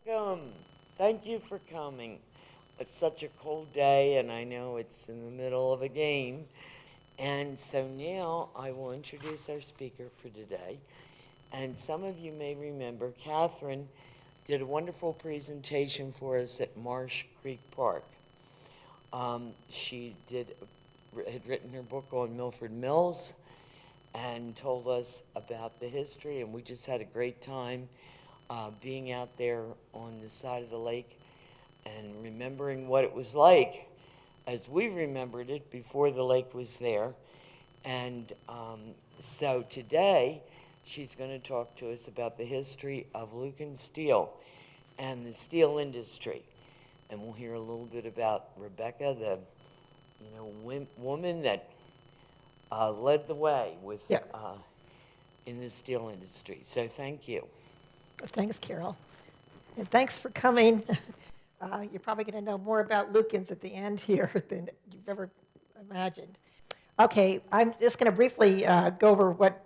Welcome. Thank you for coming. It's such a cold day, and I know it's in the middle of a game. And so now I will introduce our speaker for today. And some of you may remember Catherine did a wonderful presentation for us at Marsh Creek Park. She had written her book on Milford Mills and told us about the history, and we just had a great time being out there on the side of the lake and remembering what it was like as we remembered it before the lake was there. And so today she's going to talk to us about the history of Luken steel and the steel industry. And we'll hear a little bit about Rebecca, the woman that led the way with in the steel industry. So thank you. Thanks, Carol. And thanks for coming. You're probably going to know more about Lukens at the end here than you've ever imagined. Okay, I'm just going to briefly go over what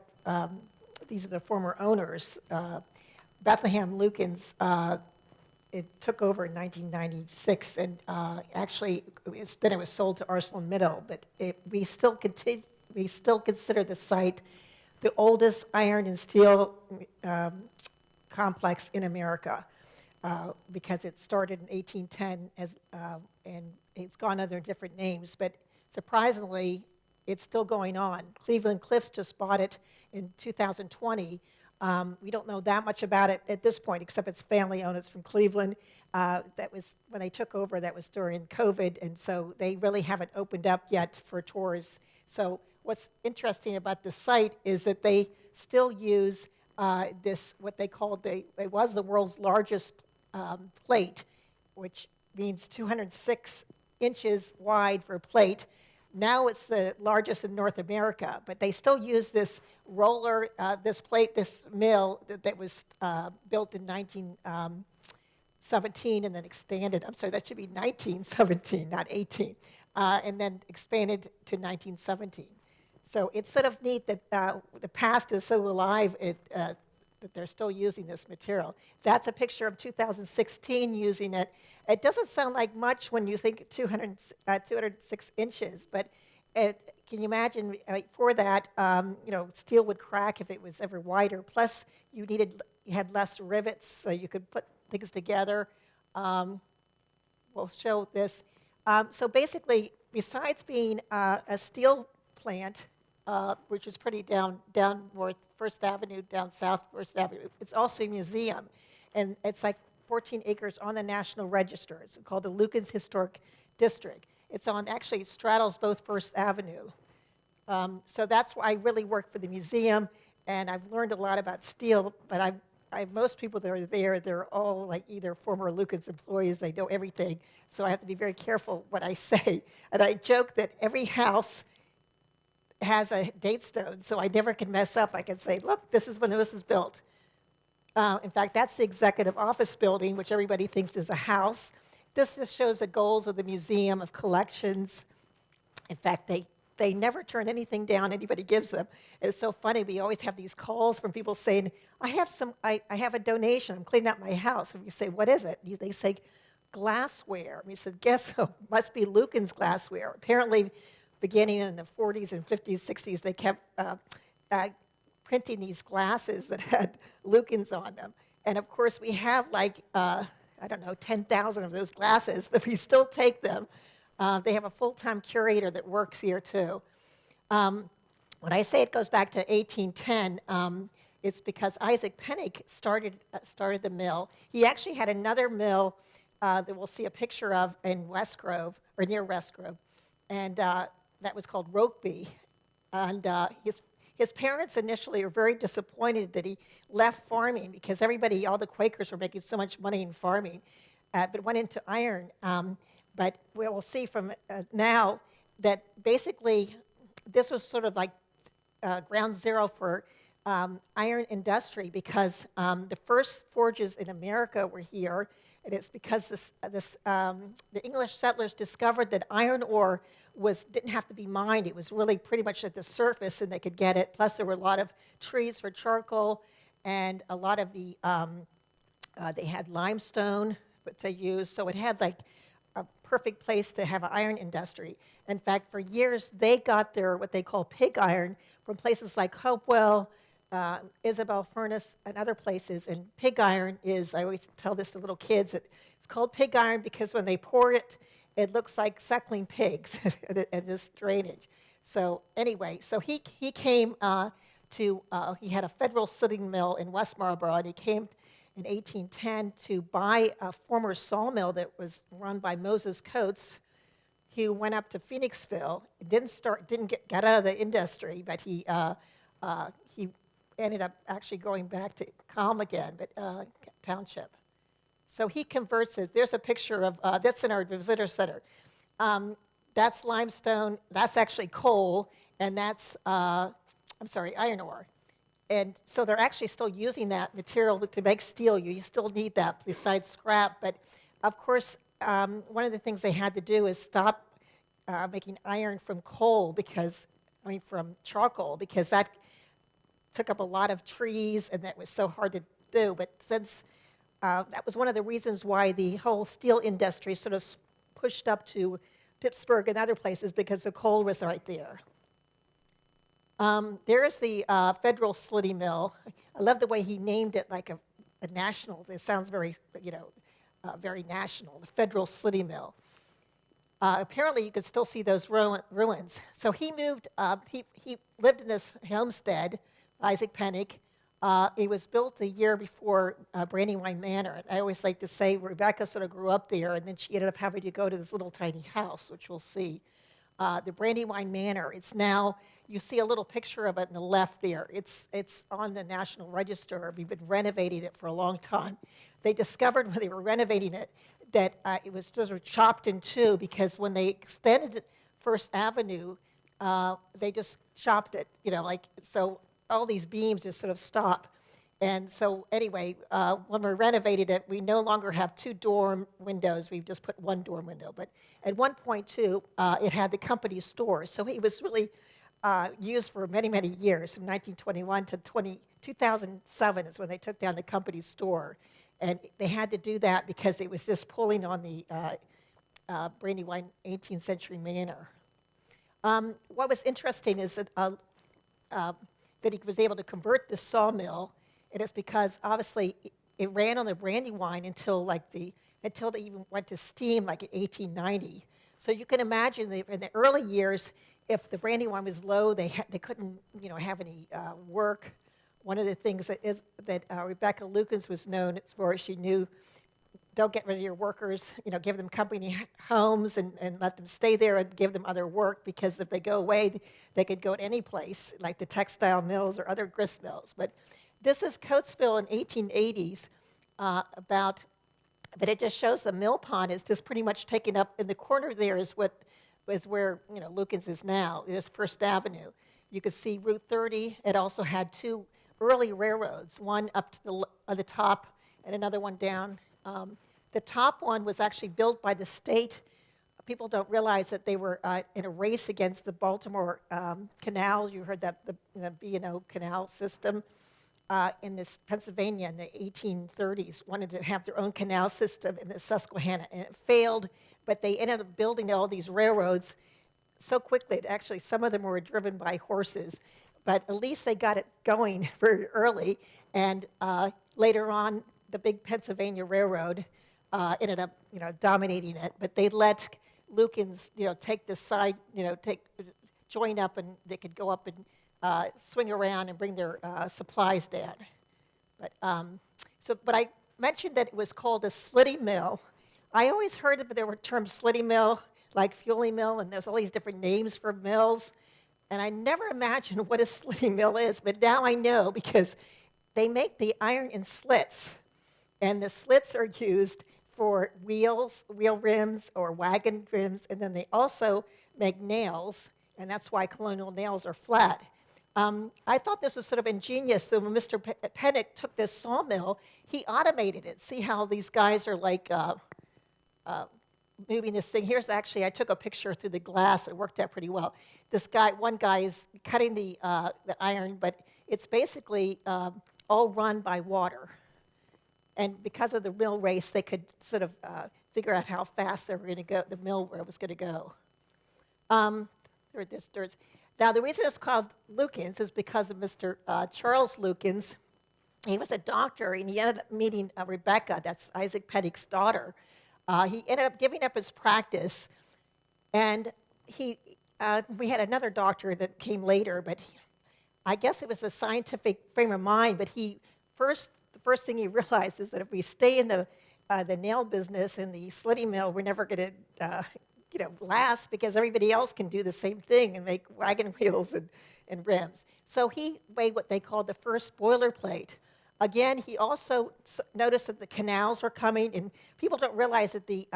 these are the former owners. Bethlehem Lukens, it took over in 1996, and actually then it was sold to ArcelorMittal, but we still consider the site the oldest iron and steel complex in America, because it started in 1810 and it's gone under different names, but surprisingly, it's still going on. Cleveland Cliffs just bought it in 2020. We don't know that much about it at this point, except it's family owned. It's from Cleveland. That was when they took over. That was during COVID, and so they really haven't opened up yet for tours. So what's interesting about the site is that they still use this, what they called, it was the world's largest plate, which means 206 inches wide for a plate. Now it's the largest in North America, but they still use this roller, this mill that was built in 1917 and then expanded. I'm sorry, that should be 1917, not 18, and then expanded to 1917. So it's sort of neat that the past is so alive that they're still using this material. That's a picture of 2016 using it. It doesn't sound like much when you think 206 inches, but can you imagine for that, steel would crack if it was ever wider. Plus, you had less rivets, so you could put things together. We'll show this. So basically, besides being a steel plant, which is pretty down north, First Avenue, down south First Avenue. It's also a museum, and it's like 14 acres on the National Register. It's called the Lukens Historic District. It's actually, it straddles both First Avenue. So that's why I really work for the museum, and I've learned a lot about steel, but most people that are there, they're all like either former Lukens employees, they know everything, so I have to be very careful what I say. And I joke that every house has a date stone, so I never can mess up. I can say, look, this is when this was built. In fact, that's the executive office building, which everybody thinks is a house. This just shows the goals of the Museum of Collections. In fact, they never turn anything down anybody gives them. And it's so funny, we always have these calls from people saying, I have a donation, I'm cleaning out my house. And we say, what is it? They say, glassware. And we said, guess who? Must be Lukens glassware. Apparently, beginning in the 40s and 50s, 60s, they kept printing these glasses that had Lukens on them. And of course, we have 10,000 of those glasses, but we still take them. They have a full-time curator that works here too. When I say it goes back to 1810, it's because Isaac Penick started the mill. He actually had another mill that we'll see a picture of in West Grove, or near West Grove. And that was called Rokeby. And his parents initially were very disappointed that he left farming because all the Quakers were making so much money in farming, but went into iron. But we'll see from now that basically this was sort of like ground zero for iron industry because the first forges in America were here. And it's because the English settlers discovered that iron ore didn't have to be mined. It was really pretty much at the surface, and they could get it. Plus, there were a lot of trees for charcoal, and a lot of the They had limestone that they used, so it had like a perfect place to have an iron industry. In fact, for years, they got their what they call pig iron from places like Hopewell, Isabel Furnace, and other places. And pig iron is, I always tell this to little kids, it's called pig iron because when they pour it, it looks like suckling pigs in this drainage. So anyway, so he came he had a federal sitting mill in West Marlboro, and he came in 1810 to buy a former sawmill that was run by Moses Coates, who went up to Phoenixville. Didn't get out of the industry, but he ended up actually going back to Calm again, but township. So he converts it. There's a picture of that's in our visitor center. That's limestone. That's actually coal, and that's iron ore. And so they're actually still using that material to make steel. You still need that besides scrap. But of course, one of the things they had to do is stop making iron from from charcoal, because that took up a lot of trees and that was so hard to do. But since that was one of the reasons why the whole steel industry sort of pushed up to Pittsburgh and other places, because the coal was right there. There's the federal Slitty Mill. I love the way he named it like a national. It sounds very, very national, the federal Slitty Mill. Apparently, you could still see those ruins. So he moved, he lived in this homestead, Isaac Penick. It was built the year before Brandywine Manor. And I always like to say Rebecca sort of grew up there, and then she ended up having to go to this little tiny house, which we'll see. The Brandywine Manor, it's now, you see a little picture of it on the left there. It's on the National Register. We've been renovating it for a long time. They discovered when they were renovating it that it was sort of chopped in two, because when they extended First Avenue, they just chopped it, so all these beams just sort of stop. And so anyway, when we renovated it, we no longer have two dorm windows. We've just put one dorm window. But at one point, too, it had the company store. So it was really used for many, many years, from 1921 to 2007 is when they took down the company store. And they had to do that because it was just pulling on the Brandywine 18th century manor. What was interesting is that he was able to convert the sawmill, and it's because obviously it ran on the Brandywine until they even went to steam like in 1890. So you can imagine in the early years, if the Brandywine was low, they couldn't have any work. One of the things that Rebecca Lukens was known for, she knew, don't get rid of your workers, give them company homes and let them stay there and give them other work, because if they go away, they could go to any place, like the textile mills or other grist mills. But this is Coatesville in 1880s, but it just shows the mill pond is just pretty much taken up. In the corner there is where Lukens is now. It is First Avenue. You could see Route 30. It also had two early railroads, one up to the top and another one down. The top one was actually built by the state. People don't realize that they were in a race against the Baltimore Canal. You heard that, the B&O canal system in this Pennsylvania in the 1830s wanted to have their own canal system in the Susquehanna, and it failed, but they ended up building all these railroads so quickly that actually some of them were driven by horses, but at least they got it going very early, and later on, the big Pennsylvania Railroad ended up, dominating it. But they let Lukens, take this side, join up, and they could go up and swing around and bring their supplies down. But but I mentioned that it was called a slitty mill. I always heard that there were terms slitty mill, like fueling mill, and there's all these different names for mills. And I never imagined what a slitty mill is, but now I know, because they make the iron in slits. And the slits are used for wheel rims or wagon rims, and then they also make nails, and that's why colonial nails are flat. I thought this was sort of ingenious. So when Mr. Penick took this sawmill, he automated it. See how these guys are like moving this thing. Here's actually, I took a picture through the glass. It worked out pretty well. One guy is cutting the iron, but it's basically all run by water. And because of the mill race, they could sort of figure out how fast they were going to go, the mill was going to go. Now, the reason it's called Lukens is because of Mr. Charles Lukens. He was a doctor, and he ended up meeting Rebecca, that's Isaac Penick's daughter. He ended up giving up his practice, and we had another doctor that came later, but I guess it was a scientific frame of mind, but the first thing he realized is that if we stay in the nail business and the slitty mill, we're never going to last, because everybody else can do the same thing and make wagon wheels and rims. So he made what they called the first boilerplate. Again, he also noticed that the canals were coming, and people don't realize that the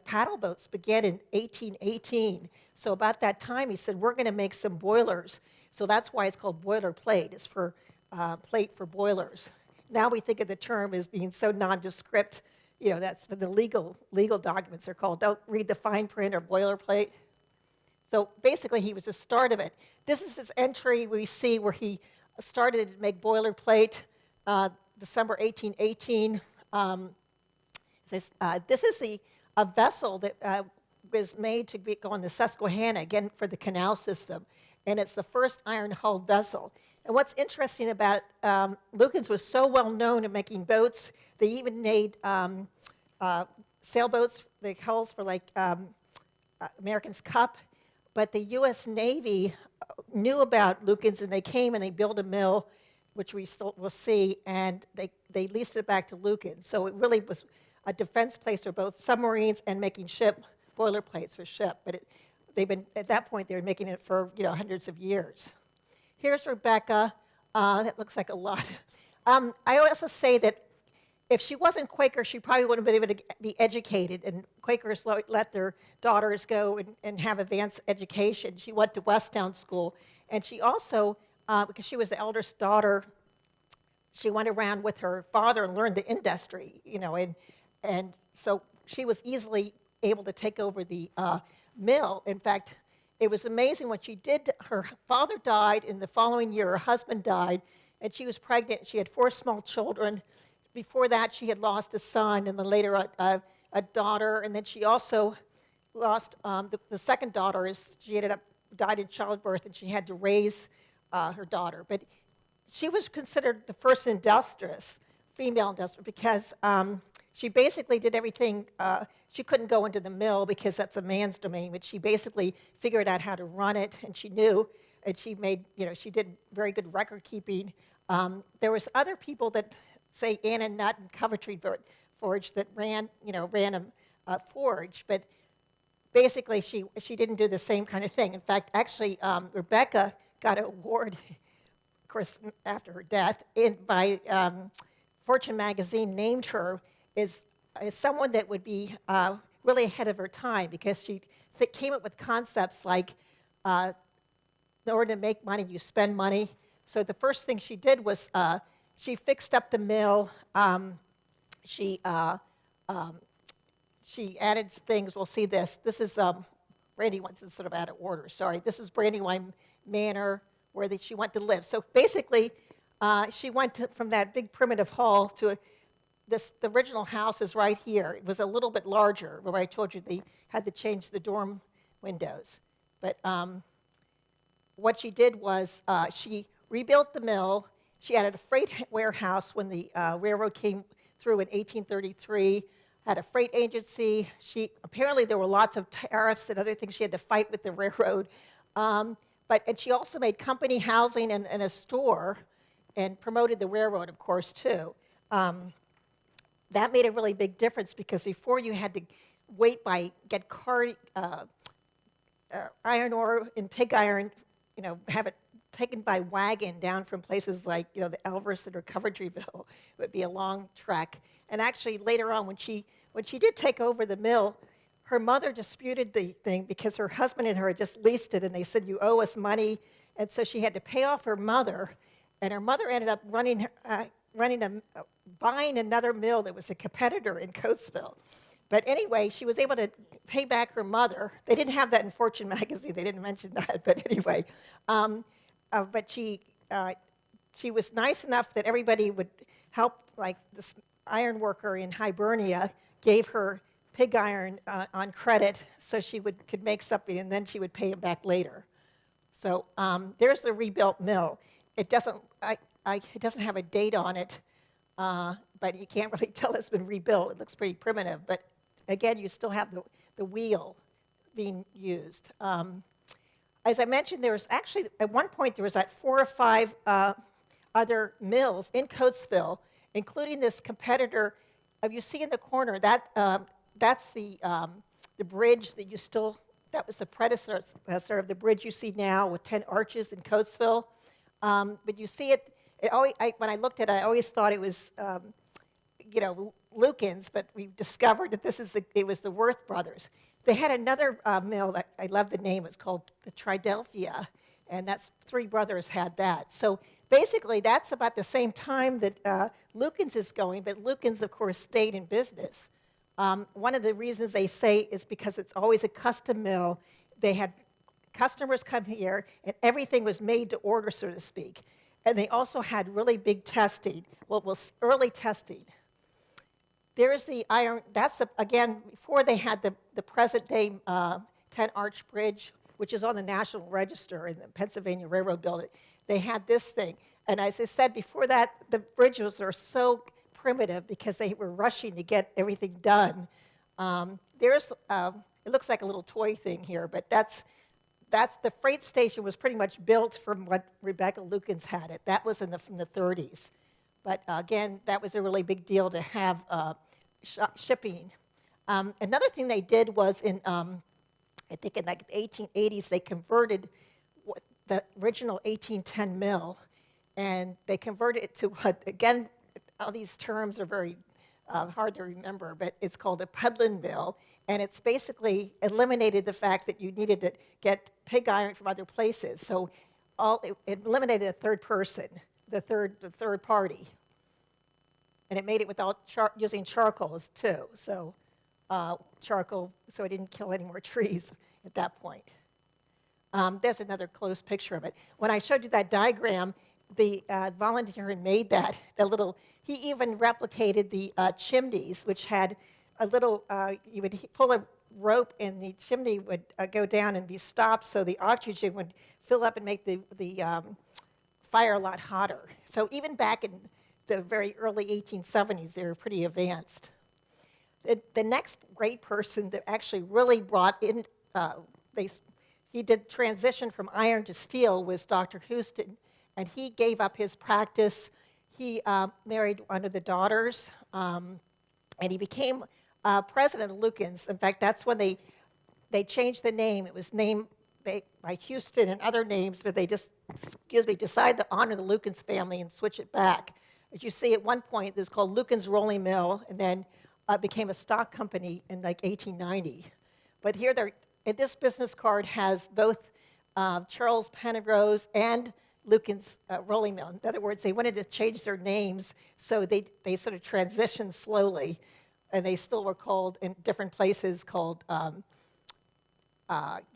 paddle boats began in 1818. So about that time, he said, we're going to make some boilers. So that's why it's called boilerplate. It's for plate for boilers. Now we think of the term as being so nondescript. That's what the legal documents are called. Don't read the fine print or boilerplate. So basically, he was the start of it. This is his entry we see where he started to make boilerplate. December 1818. This is a vessel that was made to go on the Susquehanna, again, for the canal system. And it's the first iron-hulled vessel. And what's interesting about Lukens was so well known in making boats, they even made sailboats, the hulls for like American's Cup. But the U.S. Navy knew about Lukens, and they came and they built a mill, which we still will see, and they leased it back to Luken. So it really was a defense place for both submarines and making ship boilerplates for ship. But at that point, they were making it for hundreds of years. Here's Rebecca. That looks like a lot. I also say that if she wasn't Quaker, she probably wouldn't have been able to be educated. And Quakers let their daughters go and have advanced education. She went to Westtown School, and she also, because she was the eldest daughter, she went around with her father and learned the industry, and so she was easily able to take over the mill. In fact, it was amazing what she did. Her father died in the following year. Her husband died, and she was pregnant. She had 4 small children. Before that, she had lost a son, and then later a daughter, and then she also lost the second daughter. She died in childbirth, and she had to raise her daughter. But she was considered the first female industrious, because she basically did everything. She couldn't go into the mill because that's a man's domain, but she basically figured out how to run it, and she knew, and she made, she did very good record keeping. There was other people that, say Anna Nutt and Coventry Forge, that ran a forge, but basically she didn't do the same kind of thing. In fact, actually, Rebecca got an award, of course, after her death, by Fortune magazine named her as someone that would be really ahead of her time, because she came up with concepts like, in order to make money, you spend money. So the first thing she did was she fixed up the mill. She added things. We'll see this. This is Brandywine. This is sort of out of order. Sorry. This is Brandywine Manor, where she went to live. So basically, she went from that big primitive hall to the original house is right here. It was a little bit larger, where I told you they had to change the dorm windows. But what she did was she rebuilt the mill. She added a freight warehouse when the railroad came through in 1833, had a freight agency. Apparently there were lots of tariffs and other things she had to fight with the railroad. And she also made company housing and a store, and promoted the railroad, of course, too. That made a really big difference, because before you had to get iron ore and pig iron, have it taken by wagon down from places like, the Elverson or Coventryville. It would be a long trek. And actually, later on, when she did take over the mill, her mother disputed the thing because her husband and her had just leased it, and they said, you owe us money. And so she had to pay off her mother, and her mother ended up buying another mill that was a competitor in Coatesville. But anyway, she was able to pay back her mother. They didn't have that in Fortune magazine. They didn't mention that. But anyway, but she was nice enough that everybody would help, like iron worker in Hibernia gave her pig iron on credit so she could make something, and then she would pay him back later. So there's the rebuilt mill. It doesn't, it doesn't have a date on it, but you can't really tell it's been rebuilt. It looks pretty primitive, but again, you still have the wheel being used. As I mentioned, there was actually, at one point, there was like 4 or 5 other mills in Coatesville, including this competitor. You see in the corner, that's the bridge that you still, that was the predecessor of the bridge you see now with 10 arches in Coatesville. But you see it always, when I looked at it, I always thought it was, Lukens, but we discovered that it was the Worth brothers. They had another mill that I love the name. It's called the Tridelphia, and that's 3 brothers had that. So basically, that's about the same time that Lukens is going, but Lukens, of course, stayed in business. One of the reasons they say is because it's always a custom mill. They had customers come here, and everything was made to order, so to speak. And they also had really big testing, early testing. There's the iron, again, before they had the present-day 10-arch bridge, which is on the National Register, and the Pennsylvania Railroad built it. They had this thing. And as I said, before that, the bridges are so primitive because they were rushing to get everything done. It looks like a little toy thing here, but that's the freight station was pretty much built from what Rebecca Lukens had it. That was from the 30s. But again, that was a really big deal to have shipping. Another thing they did was I think in like the 1880s, they converted the original 1810 mill, and they converted it to what, again, all these terms are very hard to remember, but it's called a Pedlin mill, and it's basically eliminated the fact that you needed to get pig iron from other places. So it eliminated a third person, the third party. And it made it without using charcoal too. So charcoal, so it didn't kill any more trees at that point. There's another close picture of it. When I showed you that diagram, the volunteer who made he even replicated the chimneys, which had a little, you would pull a rope and the chimney would go down and be stopped so the oxygen would fill up and make the fire a lot hotter. So even back in the very early 1870s, they were pretty advanced. The next great person that actually really brought in, he did transition from iron to steel was Dr. Houston, and he gave up his practice. He married one of the daughters, and he became president of Lukens. In fact, that's when they changed the name. It was named by Houston and other names, but they just, decided to honor the Lukens family and switch it back. As you see, at one point, it was called Lukens Rolling Mill, and then became a stock company in like 1890. But here, this business card has both Charles Penrose and Lukens Rolling Mill. In other words, they wanted to change their names, so they sort of transitioned slowly, and they still were called in different places called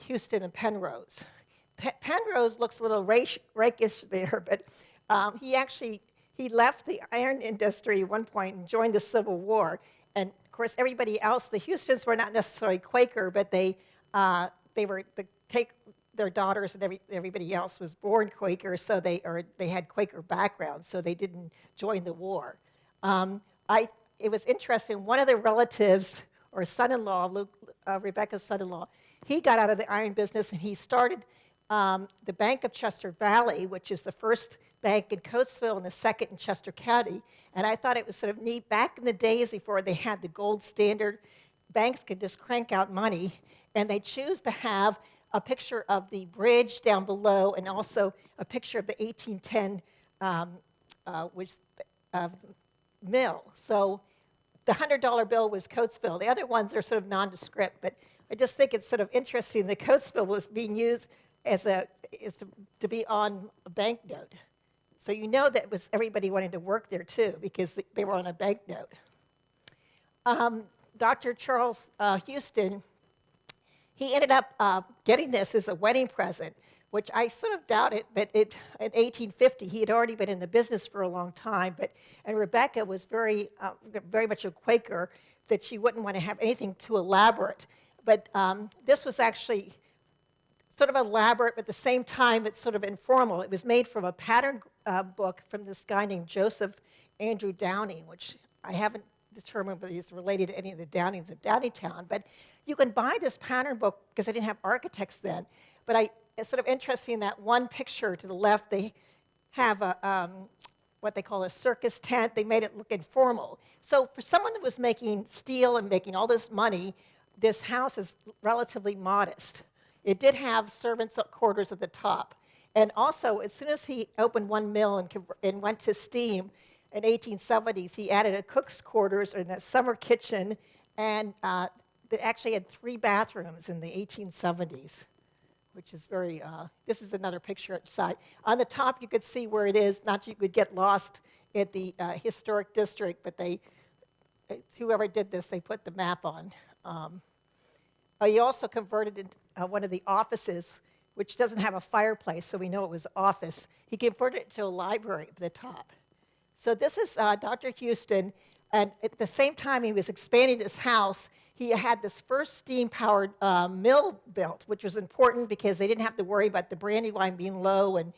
Houston and Penrose. Penrose looks a little rakish there, but he left the iron industry at one point and joined the Civil War. And of course, everybody else, the Houstons were not necessarily Quaker, but they were their daughters and everybody else was born Quaker, so they had Quaker backgrounds, so they didn't join the war. It was interesting. One of the relatives or son-in-law, Rebecca's son-in-law, he got out of the iron business and he started the Bank of Chester Valley, which is the first bank in Coatesville and the second in Chester County. And I thought it was sort of neat. Back in the days before they had the gold standard, banks could just crank out money, and they choose to have a picture of the bridge down below and also a picture of the 1810 mill. So the $100 bill was Coatesville. The other ones are sort of nondescript, but I just think it's sort of interesting that Coatesville was being used to be on a banknote. So you know that was everybody wanted to work there too because they were on a banknote. Dr. Charles Houston, he ended up getting this as a wedding present which I sort of doubted, but in 1850, he had already been in the business for a long time, and Rebecca was very much a Quaker, that she wouldn't want to have anything too elaborate. But this was actually sort of elaborate, but at the same time, it's sort of informal. It was made from a pattern book from this guy named Joseph Andrew Downing, which I haven't determined whether he's related to any of the Downings of Downingtown. But you can buy this pattern book because they didn't have architects then. But it's sort of interesting that one picture to the left, they have what they call a circus tent. They made it look informal. So for someone that was making steel and making all this money, this house is relatively modest. It did have servants' quarters at the top. And also, as soon as he opened one mill and went to steam in 1870s, he added a cook's quarters and a summer kitchen, and it actually had 3 bathrooms in the 1870s, which is very, this is another picture outside. On the top, you could see where it is. Not you could get lost at the historic district, but whoever did this, they put the map on. He also converted one of the offices, which doesn't have a fireplace, so we know it was office. He converted it to a library at the top. So this is Dr. Houston, and at the same time he was expanding his house, he had this first steam-powered mill built, which was important because they didn't have to worry about the Brandywine being low, and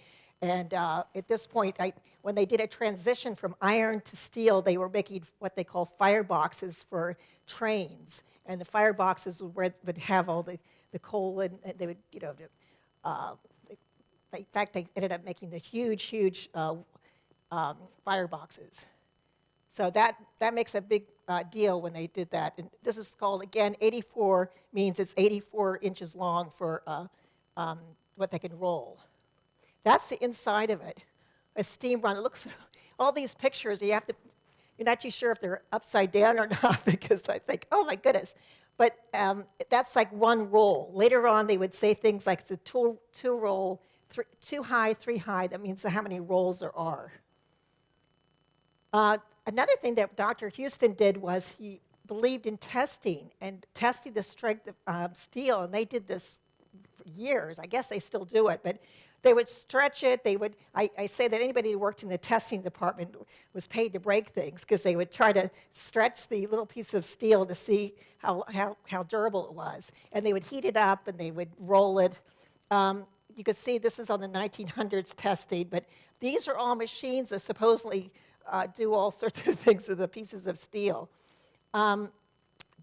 at this point, when they did a transition from iron to steel, they were making what they call fireboxes for trains. And the fireboxes would have all the coal, and they would, in fact, they ended up making the huge fireboxes. So that makes a big deal when they did that. And this is called, again, 84 means it's 84 inches long for what they can roll. That's the inside of it, a steam run. It looks, all these pictures, you're not too sure if they're upside down or not, because I think, oh my goodness. But that's like one roll. Later on, they would say things like it's a two roll, 2 high, 3 high. That means how many rolls there are. Another thing that Dr. Houston did was he believed in testing and testing the strength of steel, and they did this for years. I guess they still do it, but they would stretch it. I say that anybody who worked in the testing department was paid to break things, because they would try to stretch the little piece of steel to see how durable it was. And they would heat it up and they would roll it. You can see this is on the 1900s testing, but these are all machines that supposedly do all sorts of things with the pieces of steel.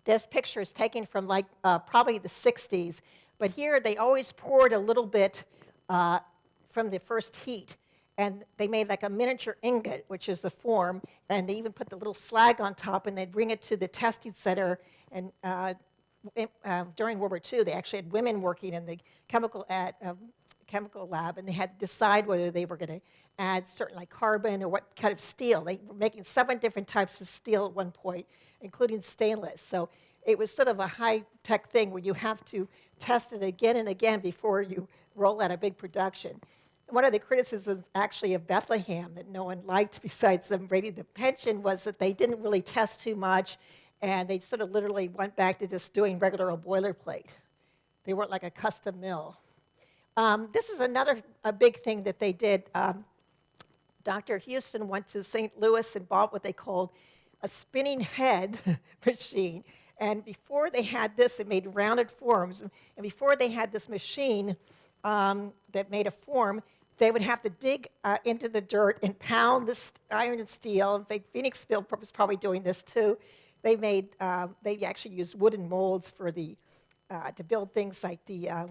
This picture is taken from probably the 60s, but here they always poured a little bit from the first heat, and they made like a miniature ingot, which is the form, and they even put the little slag on top, and they'd bring it to the testing center. And during World War II, they actually had women working in the chemical lab, and they had to decide whether they were going to add certain like carbon or what kind of steel. They were making 7 different types of steel at one point, including stainless. So it was sort of a high-tech thing where you have to test it again and again before you roll out a big production. One of the criticisms actually of Bethlehem that no one liked, besides them raiding the pension, was that they didn't really test too much, and they sort of literally went back to just doing regular old boilerplate. They weren't like a custom mill. This is a big thing that they did. Dr. Houston went to St. Louis and bought what they called a spinning head machine. And before they had this, it made rounded forms. And before they had this machine that made a form, they would have to dig into the dirt and pound this iron and steel. In fact, Phoenixville was probably doing this too. They actually used wooden molds for to build things like the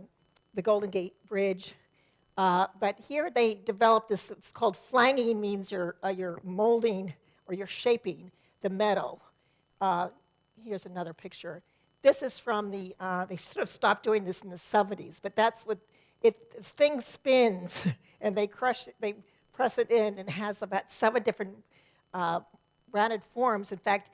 Golden Gate Bridge. But here they developed this. It's called flanging. Means you're molding or you're shaping the metal. Here's another picture. This is from they sort of stopped doing this in the 70s, but that's what thing spins, and they press it in, and it has about 7 different rounded forms. In fact,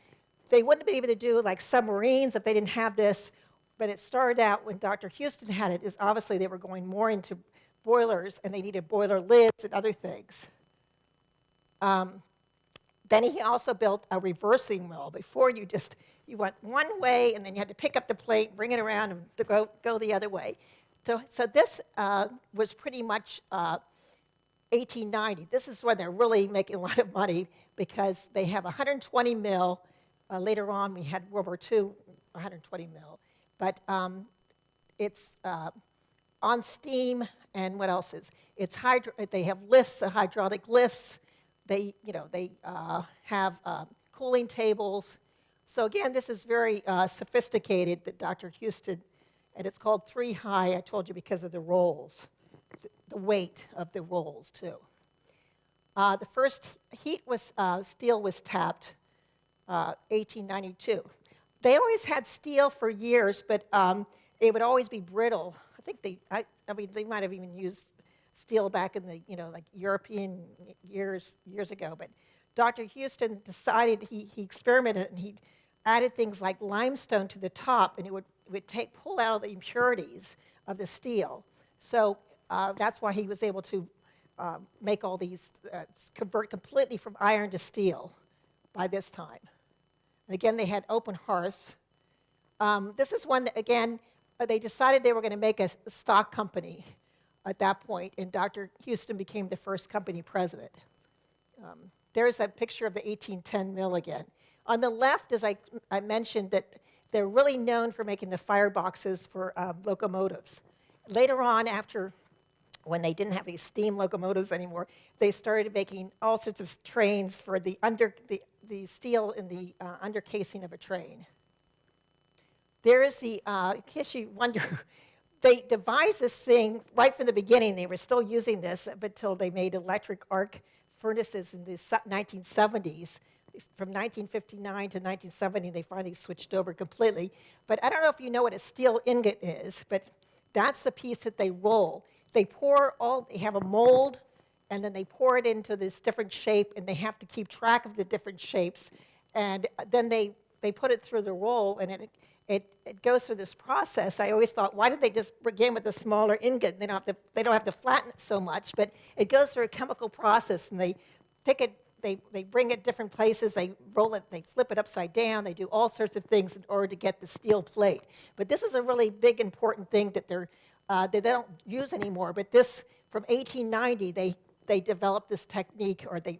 they wouldn't be able to do like submarines if they didn't have this, but it started out when Dr. Houston had it, is obviously they were going more into boilers, and they needed boiler lids and other things. Then he also built a reversing mill. Before you went one way, and then you had to pick up the plate, bring it around, and go the other way. So this was pretty much 1890. This is when they're really making a lot of money because they have 120 mill. Later on, we had World War II, 120 mill. But it's on steam, and what else is? They have lifts, hydraulic lifts. They have cooling tables. So again, this is very sophisticated that Dr. Houston, and it's called 3 high, I told you, because of the rolls, the weight of the rolls, too. The first steel was tapped 1892. They always had steel for years, but it would always be brittle. I think they might have even used steel back in the, like European years ago. But Dr. Houston decided, he experimented, and he added things like limestone to the top, and it would pull out the impurities of the steel. So that's why he was able to make all these, convert completely from iron to steel by this time. And again, they had open hearths. This is one that, again, they decided they were going to make a stock company at that point, and Dr. Houston became the first company president. There's that picture of the 1810 mill again. On the left, as I mentioned, that they're really known for making the fireboxes for locomotives. Later on, when they didn't have any steam locomotives anymore, they started making all sorts of trains for the steel in the undercasing of a train. There's the, in case you wonder, they devised this thing right from the beginning. They were still using this up until they made electric arc furnaces in the 1970s. From 1959 to 1970, they finally switched over completely. But I don't know if you know what a steel ingot is, but that's the piece that they roll. They have a mold, and then they pour it into this different shape, and they have to keep track of the different shapes. And then they put it through the roll, and it goes through this process. I always thought, why did they just begin with a smaller ingot? They don't have to flatten it so much, but it goes through a chemical process, and they pick it. They bring it different places, they roll it, they flip it upside down, they do all sorts of things in order to get the steel plate. But this is a really big, important thing that they don't use anymore. But this, from 1890, they developed this technique, or they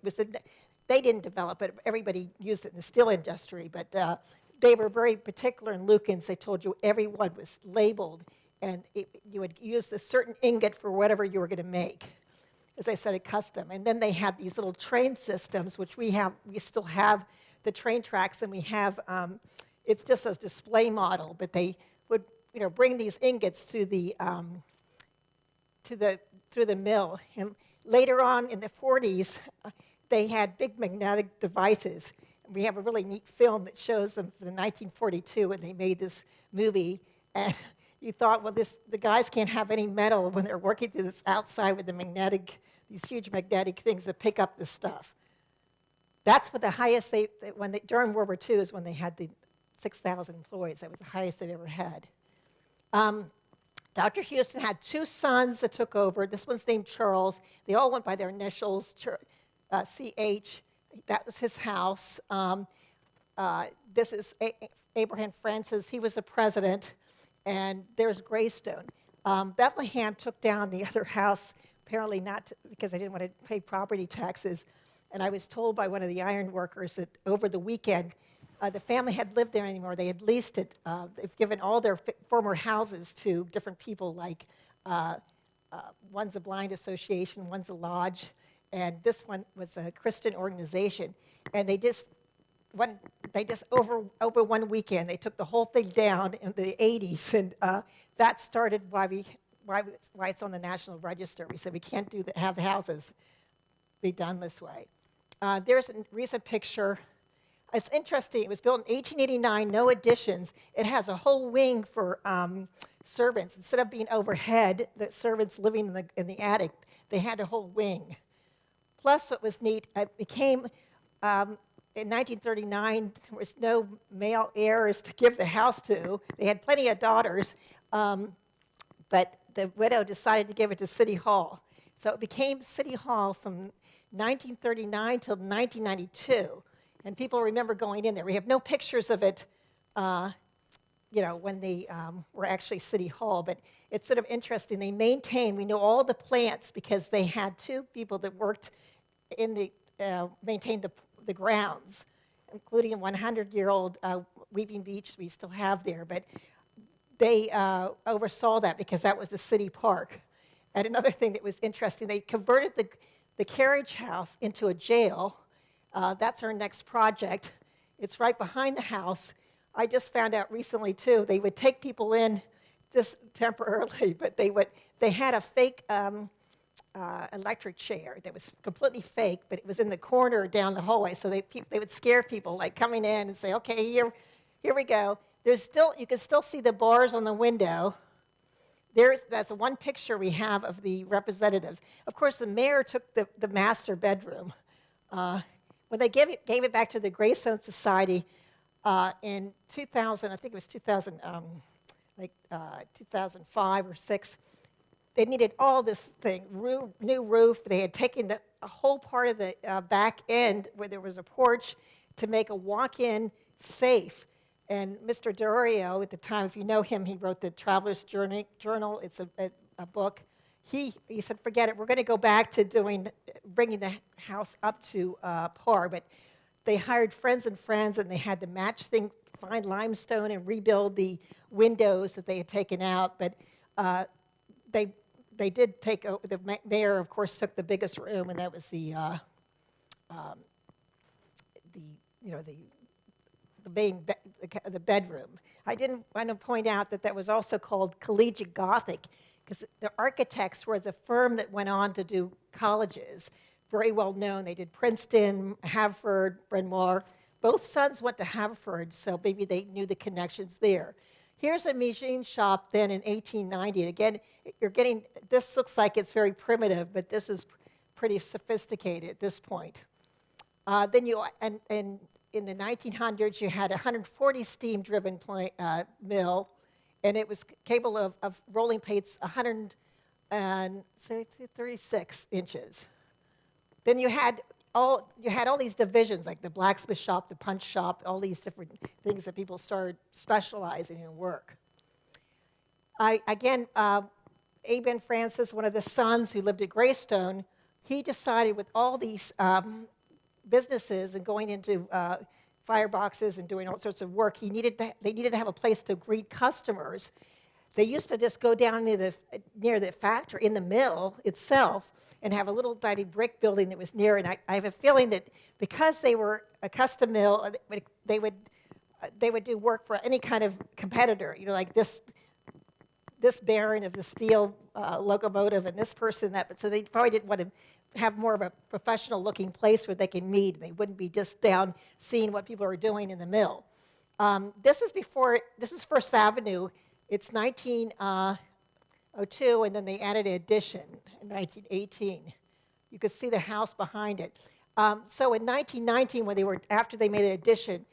didn't develop it, everybody used it in the steel industry, but they were very particular in Lukens. They told you everyone was labeled, and you would use a certain ingot for whatever you were going to make. As I said, a custom. And then they had these little train systems, which we still have the train tracks, and we have, it's just a display model, but they would, bring these ingots through the mill. And later on in the 40s, they had big magnetic devices. We have a really neat film that shows them from 1942 when they made this movie. And you thought, well, the guys can't have any metal when they're working through this outside with these huge magnetic things that pick up this stuff. That's what the highest during World War II is when they had the 6,000 employees. That was the highest they've ever had. Dr. Houston had 2 sons that took over. This one's named Charles. They all went by their initials, CH. That was his house. This is Abraham Francis. He was the president. And there's Greystone. Bethlehem took down the other house, apparently not because they didn't want to pay property taxes. And I was told by one of the iron workers that over the weekend, the family had lived there anymore. They had leased it. They've given all their former houses to different people, like one's a blind association, one's a lodge, and this one was a Christian organization. And they just over one weekend, they took the whole thing down in the 80s, and that started why it's on the National Register. We said we can't have the houses be done this way. There's a recent picture. It's interesting. It was built in 1889, no additions. It has a whole wing for servants. Instead of being overhead, the servants living in the attic, they had a whole wing. Plus, what was neat, it became... in 1939, there was no male heirs to give the house to. They had plenty of daughters, but the widow decided to give it to City Hall. So it became City Hall from 1939 till 1992. And people remember going in there. We have no pictures of it when they were actually City Hall. But it's sort of interesting. They we know all the plants because they had two people that worked maintained the grounds, including a 100-year-old Weeping Beech we still have there. But they oversaw that because that was the city park. And another thing that was interesting, they converted the carriage house into a jail. That's our next project. It's right behind the house. I just found out recently, too, they would take people in just temporarily, but they had a fake electric chair that was completely fake, but it was in the corner down the hallway, so they would scare people, like coming in and say, okay, here we go. You can still see the bars on the window. That's one picture we have of the representatives. Of course, the mayor took the master bedroom. When they gave it back to the Greystone Society in 2000, I think it was 2005 or 6, they needed all this thing, new roof. They had taken a whole part of the back end where there was a porch to make a walk-in safe. And Mr. Dorio, at the time, if you know him, he wrote the Traveler's Journal. It's a book. He said, forget it. We're going to go back to bringing the house up to par. But they hired friends, and they had to match things, find limestone, and rebuild the windows that they had taken out. But they did take the mayor, of course, took the biggest room, and that was the bedroom. I didn't want to point out that was also called Collegiate Gothic, because the architects was a firm that went on to do colleges, very well known. They did Princeton, Harvard, Bryn Mawr. Both sons went to Harvard, so maybe they knew the connections there. Here's a machine shop then in 1890. And again, this looks like it's very primitive, but this is pretty sophisticated at this point. In the 1900s, you had a 140 steam-driven mill, and it was capable of rolling plates 136 inches. Then you had all these divisions, like the blacksmith shop, the punch shop, all these different things that people started specializing in work. Abe and Francis, one of the sons who lived at Greystone, he decided with all these businesses and going into fireboxes and doing all sorts of work, they needed to have a place to greet customers. They used to just go down near the factory, in the mill itself, and have a little tiny brick building that was near. And I have a feeling that because they were a custom mill, they would do work for any kind of competitor, like this bearing of the steel locomotive and this person, that. But so they probably didn't want to have more of a professional-looking place where they can meet. They wouldn't be just down seeing what people are doing in the mill. This is First Avenue. It's 1902, and then they added an addition in 1918. You could see the house behind it. So in 1919, after they made an addition,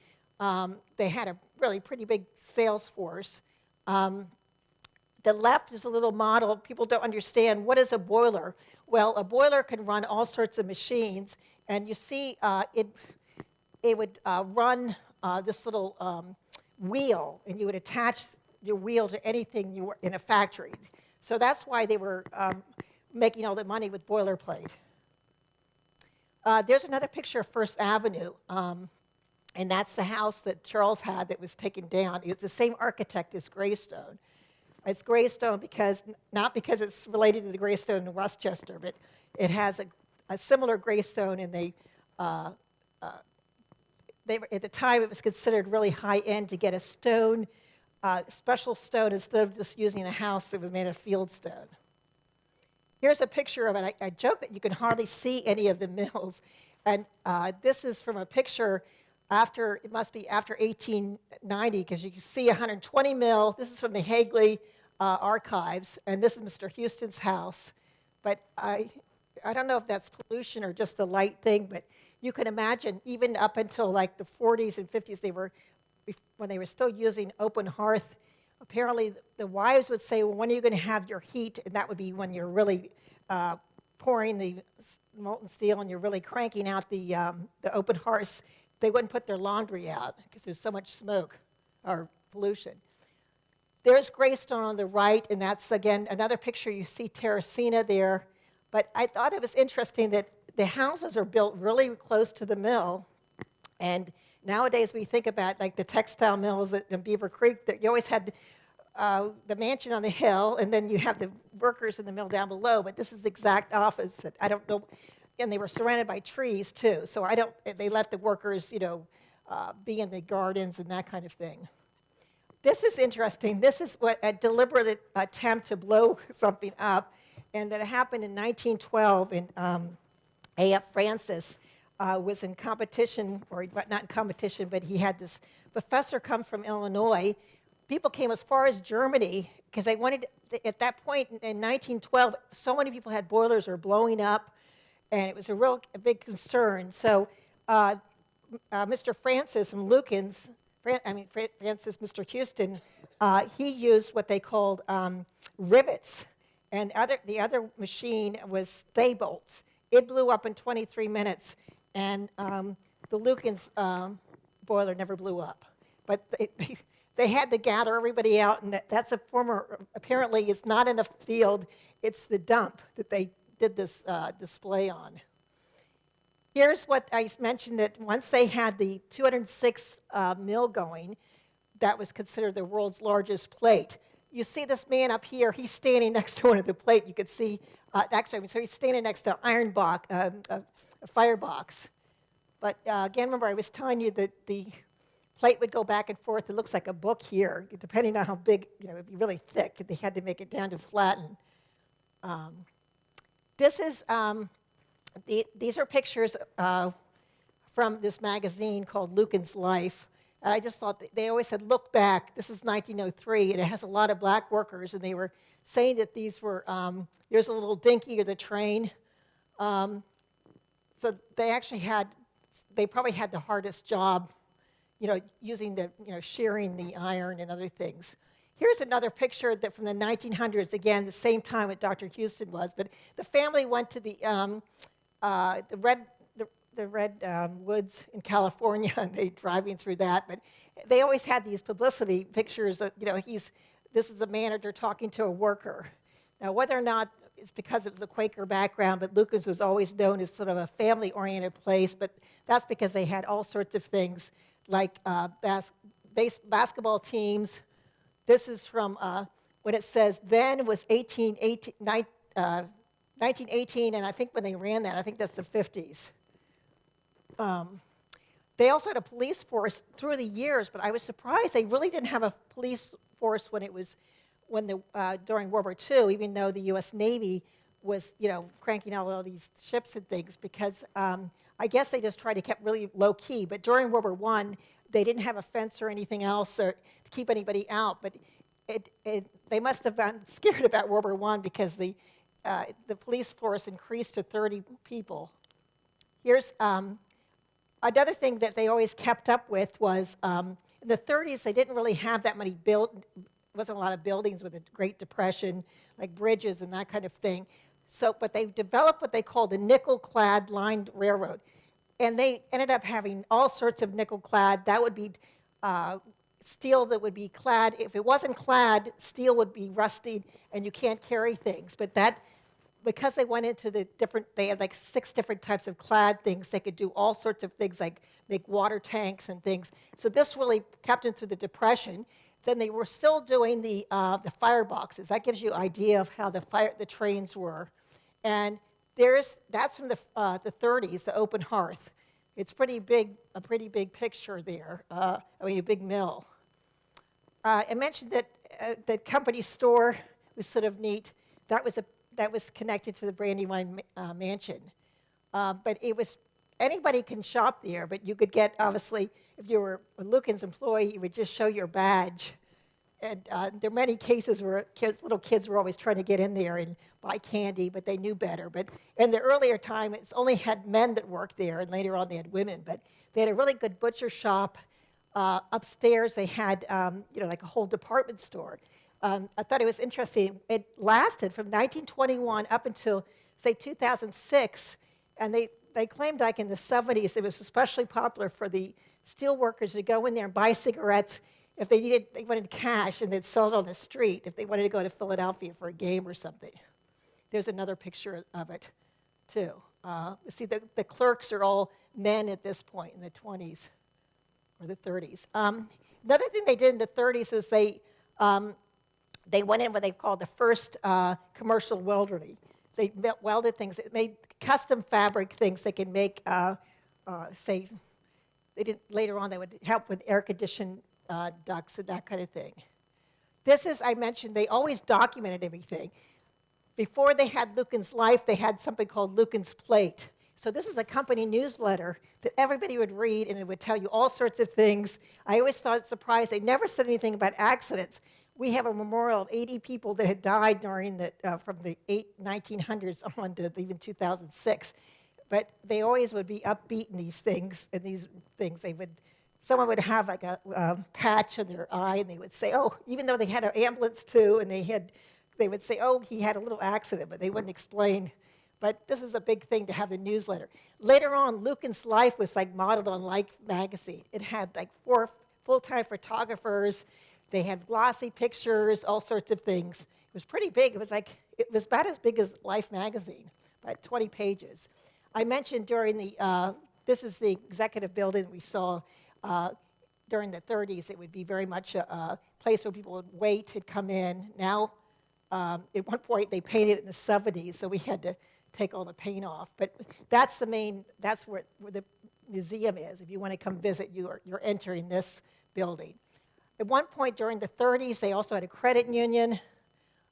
they had a really pretty big sales force. The left is a little model. People don't understand, what is a boiler? Well, a boiler can run all sorts of machines, and you see it would run this little wheel, and you would attach your wheel to anything you were in a factory. So that's why they were making all the money with boilerplate. There's another picture of First Avenue, and that's the house that Charles had that was taken down. It was the same architect as Greystone. It's Greystone not because it's related to the Greystone in Westchester, but it has a similar Greystone, and at the time it was considered really high end to get a stone, special stone, instead of just using a house that was made of fieldstone. Here's a picture of it. I joke that you can hardly see any of the mills, and this is from a picture it must be after 1890, because you can see 120 mill. This is from the Hagley archives, and this is Mr. Houston's house. But I don't know if that's pollution or just a light thing, but you can imagine even up until like the 40s and 50s, when they were still using open hearth, apparently the wives would say, well, when are you going to have your heat? And that would be when you're really pouring the molten steel and you're really cranking out the open hearths. They wouldn't put their laundry out because there's so much smoke or pollution. There's Greystone on the right, and that's, again, another picture. You see Terracina there. But I thought it was interesting that the houses are built really close to the mill. And nowadays, we think about like the textile mills in Beaver Creek, that you always had the mansion on the hill, and then you have the workers in the mill down below. But this is the exact opposite. I don't know. And they were surrounded by trees, too. So they let the workers, be in the gardens and that kind of thing. This is interesting. This is a deliberate attempt to blow something up, and that happened in 1912. And A.F. Francis was in competition, or not in competition, but he had this professor come from Illinois. People came as far as Germany because they wanted, at that point in 1912, so many people had boilers were blowing up, and it was a big concern. So Mr. Francis from Lukens, Francis, Mr. Houston, he used what they called rivets, and the other machine was stay bolts. It blew up in 23 minutes, and the Lukens boiler never blew up. But they had to gather everybody out, and that's apparently it's not in a field, it's the dump that they did this display on. Here's what I mentioned, that once they had the 206 mill going, that was considered the world's largest plate. You see this man up here, he's standing next to one of the plate. You could see, so he's standing next to an iron box, a firebox. But again, remember I was telling you that the plate would go back and forth. It looks like a book here, depending on how big, it'd be really thick. They had to make it down to flatten. This is, these are pictures from this magazine called Luken's Life. And I just thought, they always said, look back. This is 1903, and it has a lot of black workers. And they were saying that these were, there's a little dinky of the train. So they probably had the hardest job, using shearing the iron and other things. Here's another picture from the 1900s, again, the same time that Dr. Houston was. But the family went to the red woods in California, and they driving through that. But they always had these publicity pictures of, this is a manager talking to a worker. Now, whether or not it's because it was a Quaker background, but Lukens was always known as sort of a family-oriented place, but that's because they had all sorts of things like basketball teams. This is from when it says then was 1918, and I think when they ran that, I think that's the 50s. They also had a police force through the years, but I was surprised they really didn't have a police force during World War II, even though the U.S. Navy was, cranking out all these ships and things, because I guess they just tried to keep really low key. But during World War I, they didn't have a fence or anything else or to keep anybody out. But they must have been scared about World War I because the police force increased to 30 people. Here's another thing that they always kept up with was in the 30s, they didn't really have that many wasn't a lot of buildings with the Great Depression, like bridges and that kind of thing. But they developed what they called the Nickelclad lined railroad. And they ended up having all sorts of nickel-clad. That would be steel that would be clad. If it wasn't clad, steel would be rusted, and you can't carry things. But because they went into they had like 6 different types of clad things, they could do all sorts of things like make water tanks and things. So this really kept them through the Depression. Then they were still doing the fireboxes. That gives you an idea of how the trains were. And that's from the 30s, the open hearth. It's a pretty big picture there. A big mill. I mentioned that the company store was sort of neat. That was connected to the Brandywine mansion. But anybody can shop there, but you could get, obviously, if you were a Lukens employee, you would just show your badge. And there are many cases where little kids were always trying to get in there and buy candy, but they knew better. But in the earlier time, it's only had men that worked there, and later on they had women. But they had a really good butcher shop. Upstairs, they had, like a whole department store. I thought it was interesting. It lasted from 1921 up until, say, 2006, and they claimed like in the 70s it was especially popular for the steel workers to go in there and buy cigarettes if they wanted cash, and they'd sell it on the street if they wanted to go to Philadelphia for a game or something. There's another picture of it, too. See, the clerks are all men at this point in the 20s or the 30s. Another thing they did in the 30s is they went in what they called the first commercial weldery. They welded things. It made custom fabric things they could make, say, later on they would help with air-conditioned ducts and that kind of thing. This is, I mentioned, they always documented everything. Before they had Luken's Life, they had something called Luken's Plate. So this is a company newsletter that everybody would read, and it would tell you all sorts of things. I always thought it surprised. They never said anything about accidents. We have a memorial of 80 people that had died during from the 1900s on to even 2006. But they always would be upbeat in these things. Someone would have like a patch on their eye, and they would say, oh, even though they had an ambulance too, and they would say, oh, he had a little accident, but they wouldn't explain. But this is a big thing to have the newsletter. Later on, Luken's Life was like modeled on Life magazine. It had like 4 full-time photographers. They had glossy pictures, all sorts of things. It was pretty big. It was about as big as Life magazine, about 20 pages. I mentioned during this is the executive building we saw during the 30s. It would be very much a place where people would wait to come in. Now, at one point, they painted it in the 70s, so we had to take all the paint off. But that's where the museum is. If you want to come visit, you're entering this building. At one point during the 30s, they also had a credit union.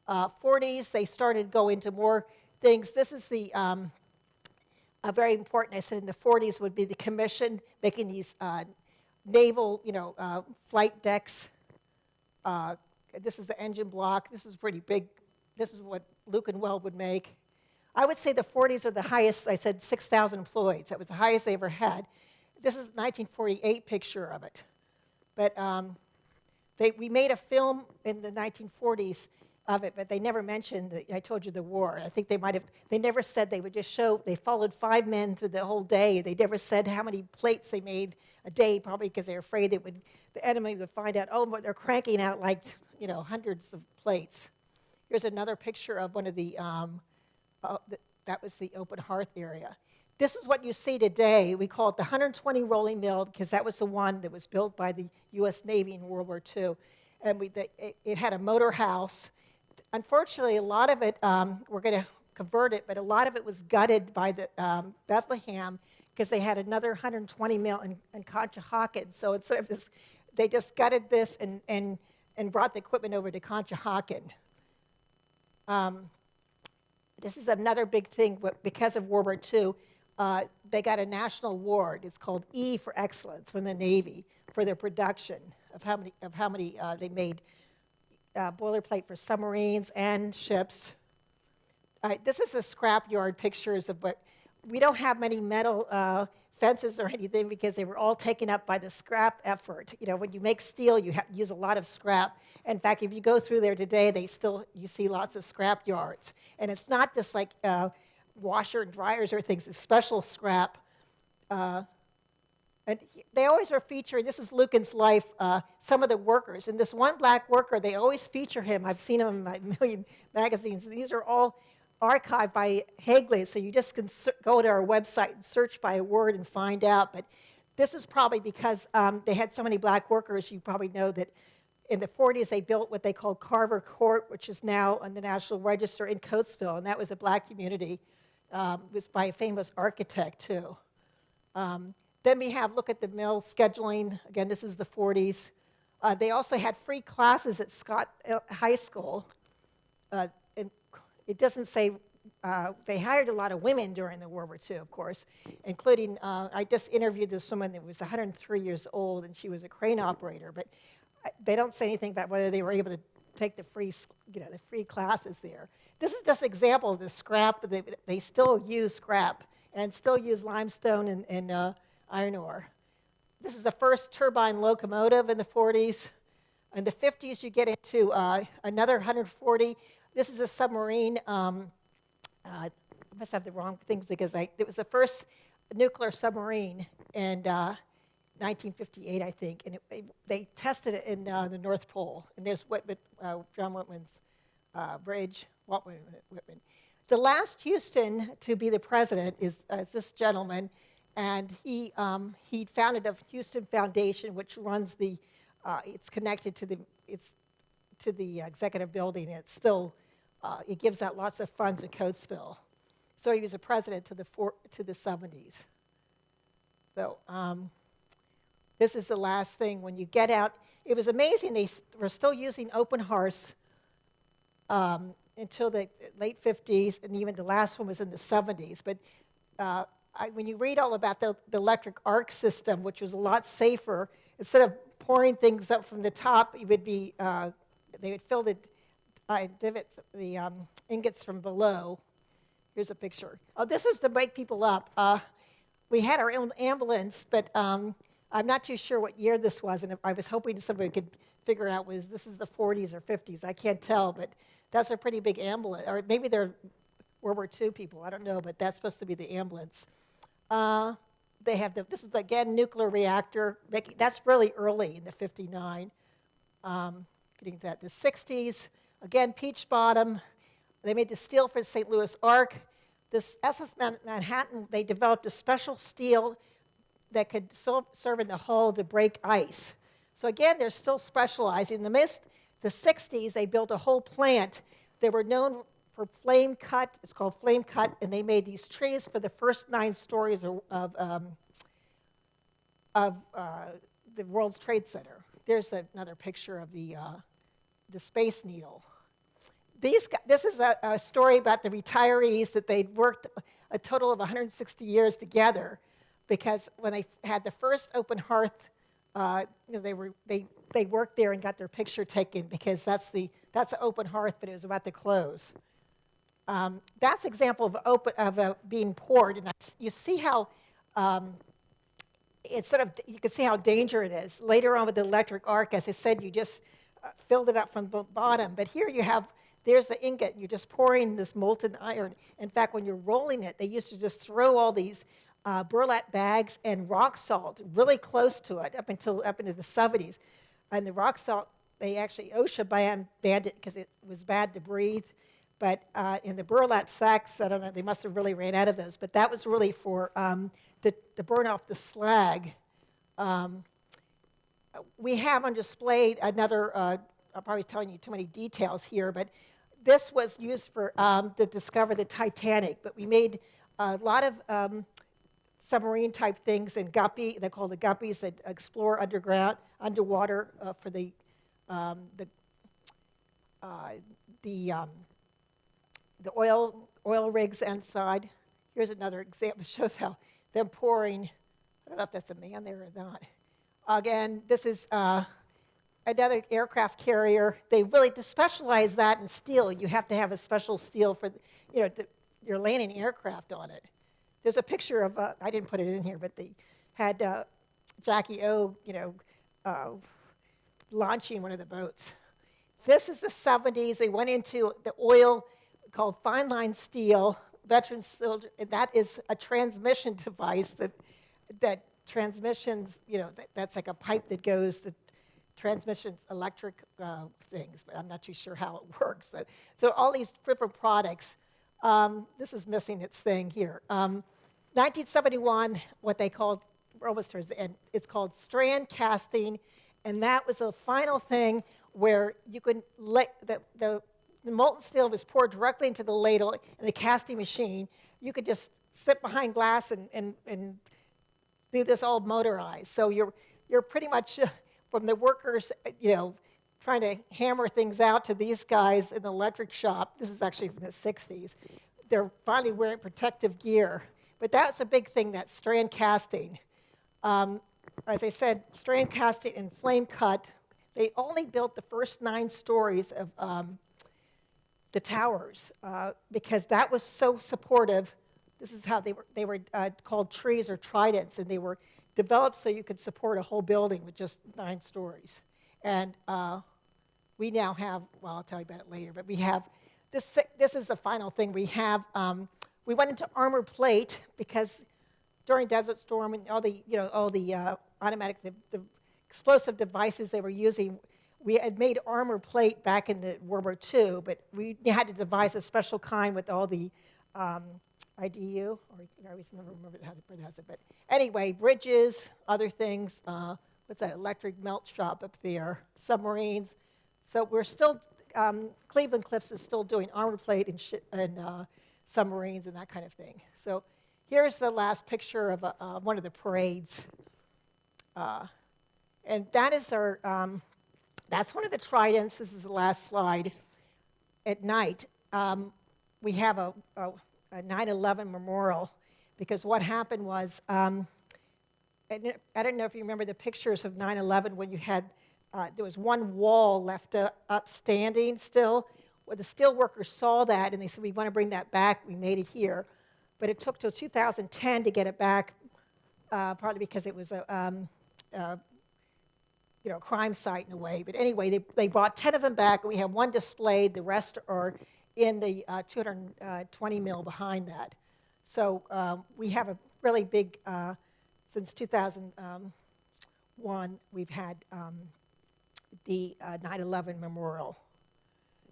40s, they started going into more things. This is very important. I said in the 40s would be the commission making these naval, flight decks. This is the engine block. This is pretty big. This is what Luken Weld would make. I would say the 40s are the highest. I said 6,000 employees. That was the highest they ever had. This is a 1948 picture of it. But we made a film in the 1940s of it, but they never mentioned, I told you, the war. I think they never said. They would just show, they followed 5 men through the whole day. They never said how many plates they made a day, probably because they were afraid the enemy would find out, oh, they're cranking out like, hundreds of plates. Here's another picture of one of that was the open hearth area. This is what you see today. We call it the 120 rolling mill because that was the one that was built by the U.S. Navy in World War II. And it had a motor house. Unfortunately, a lot of it, we're going to convert it, but a lot of it was gutted by the Bethlehem because they had another 120 mill in Conshohocken. So it's sort of this, they just gutted this and brought the equipment over to Conshohocken. This is another big thing. Because of World War II, they got a national award. It's called E for Excellence from the Navy for their production of how many they made boilerplate for submarines and ships. This is the scrapyard pictures of what we don't have many metal fences or anything because they were all taken up by the scrap effort. When you make steel, you have to use a lot of scrap. In fact, if you go through there today, you see lots of scrap yards. And it's not just like washer and dryers or things, it's special scrap. And they always are featuring, this is Luken's Life, some of the workers. And this one black worker, they always feature him. I've seen him in a million magazines. And these are all archived by Hagley, so you just can go to our website and search by a word and find out. But this is probably because they had so many black workers. You probably know that in the 40s they built what they called Carver Court, which is now on the National Register in Coatesville, and that was a black community. It was by a famous architect, too. Then we look at the mill scheduling. Again, this is the 40s. They also had free classes at Scott High School. It doesn't say they hired a lot of women during the World War II, of course, including, I just interviewed this woman that was 103 years old, and she was a crane operator, but they don't say anything about whether they were able to take the free classes there. This is just an example of the scrap. They still use scrap and still use limestone and iron ore. This is the first turbine locomotive in the 40s. In the 50s, you get into another 140. This is a submarine. I must have the wrong things because it was the first nuclear submarine in 1958, I think, and they tested it in the North Pole. And there's Whitman, John Whitman's bridge, Whitman. The last Houston to be the president is this gentleman, and he founded the Houston Foundation, which runs the, it's connected to the executive building, and it's still, it gives out lots of funds in Coatesville. So he was a president to the 70s. So this is the last thing. When you get out, it was amazing. They were still using open hearths until the late 50s, and even the last one was in the 70s. But when you read all about the electric arc system, which was a lot safer, instead of pouring things up from the top, it would be they would fill the divots, the ingots from below. Here's a picture. Oh, this is to wake people up. We had our own ambulance, but I'm not too sure what year this was, and I was hoping somebody could figure out this is the 40s or 50s. I can't tell, but that's a pretty big ambulance. Or maybe they're World War II people. I don't know, but that's supposed to be the ambulance. They have this is, again, nuclear reactor. That's really early in the 59. Getting to that. The 60s, again, Peach Bottom. They made the steel for the St. Louis Arc. This SS Manhattan, they developed a special steel that could serve in the hull to break ice. So again, they're still specializing. In the 60s, they built a whole plant. They were known for flame cut. It's called flame cut, and they made these trees for the first 9 stories of the World Trade Center. There's another picture of the Space Needle. This is a story about the retirees that they'd worked a total of 160 years together, because when they had the first open hearth, they worked there and got their picture taken, because that's an open hearth, but it was about to close. That's an example of being poured, and you see how it's sort of, you can see how dangerous it is. Later on with the electric arc, as I said, you just filled it up from the bottom, but here there's the ingot. You're just pouring this molten iron. In fact, when you're rolling it, they used to just throw all these burlap bags and rock salt really close to it up into the 70s. And the rock salt, OSHA banned it because it was bad to breathe. But in the burlap sacks, I don't know, they must have really ran out of those. But that was really for to burn off the slag. We have on display another, I'm probably telling you too many details here, but this was used to discover the Titanic. But we made a lot of submarine type things, and they're called the guppies, that explore underwater for the oil rigs inside. Here's another example. Shows how them pouring. I don't know if that's a man there or not. Again, this is another aircraft carrier. They really, to specialize that in steel, you have to have a special steel for, you're landing aircraft on it. There's a picture of, I didn't put it in here, but they had Jackie O, launching one of the boats. This is the 70s. They went into the oil called fine line steel, veteran steel, and that is a transmission device that transmissions, that's like a pipe that goes to transmission electric things, but I'm not too sure how it works. So all these different products. This is missing its thing here. 1971, what they called, we're almost towards the end, it's called strand casting, and that was the final thing where you could let the molten steel was poured directly into the ladle in the casting machine. You could just sit behind glass and do this all motorized. So you're pretty much from the workers, trying to hammer things out to these guys in the electric shop. This is actually from the 60s. They're finally wearing protective gear. But that's a big thing, that strand casting. As I said, strand casting and flame cut, they only built the first 9 stories of the towers because that was so supportive. This is how they were called trees or tridents, and they were developed so you could support a whole building with just 9 stories. And we now have, well, I'll tell you about it later, but we have, this is the final thing we have. We went into armor plate because during Desert Storm and all the automatic, the explosive devices they were using. We had made armor plate back in the World War II, but we had to devise a special kind with all the IDU, or I always never remember how to pronounce it. But anyway, bridges, other things. What's that? Electric melt shop up there. Submarines. So we're still Cleveland Cliffs is still doing armor plate and submarines and that kind of thing. So here's the last picture of one of the parades, and that is our. That's one of the Tridents. This is the last slide. At night, we have a 9/11 memorial, because what happened was, I don't know if you remember the pictures of 9/11 when you had, there was one wall left up standing still. Well, the steel workers saw that and they said, we want to bring that back. We made it here. But it took till 2010 to get it back, partly because it was a crime site in a way. But anyway, they brought 10 of them back, and we have one displayed. The rest are in the 220 mill behind that. So we have a really big, since 2001, we've had the 9/11 memorial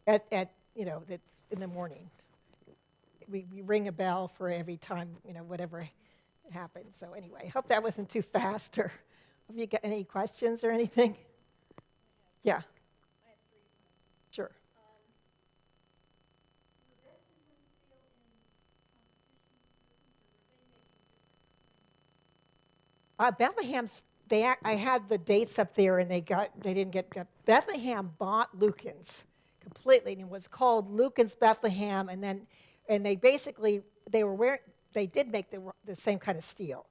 that's in the morning. We ring a bell for every time, whatever happens. So anyway, hope that wasn't too fast, or have you got any questions or anything? Yeah. I have 3 questions. Sure. Were Bethlehem still in competition with Lukens, or were they making different kinds? Bethlehem's. I had the dates up there, and they didn't get. Bethlehem bought Lukens completely, and it was called Lukens Bethlehem, and they basically they did make the same kind of steel,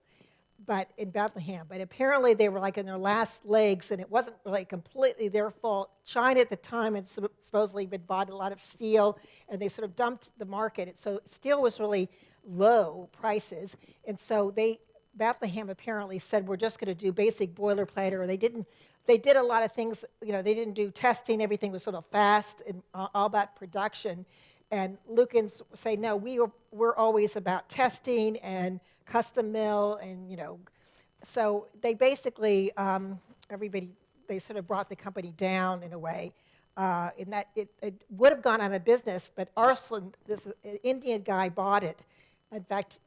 but in Bethlehem. But apparently they were like in their last legs, and it wasn't really completely their fault. China at the time had supposedly been bought a lot of steel, and they sort of dumped the market. So steel was really low prices, and so Bethlehem apparently said, we're just going to do basic boilerplate, or they did a lot of things, they didn't do testing. Everything was sort of fast and all about production. And Lukens say, no, we're always about testing and custom mill, and so they basically, they sort of brought the company down in a way, in that it would have gone out of business, but Arslan, this Indian guy, bought it. In fact,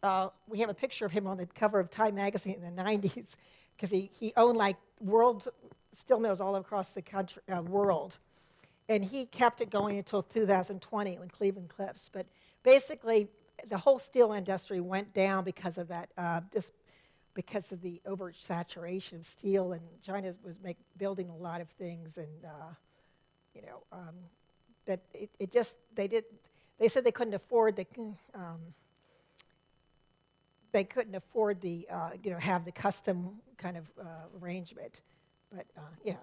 we have a picture of him on the cover of Time magazine in the 90s, because he owned like world steel mills all across the country, world. And he kept it going until 2020 when Cleveland Cliffs. But basically, the whole steel industry went down because of that, just because of the oversaturation of steel. And China was building a lot of things, and but they said they couldn't afford the have the custom kind of arrangement. But yeah.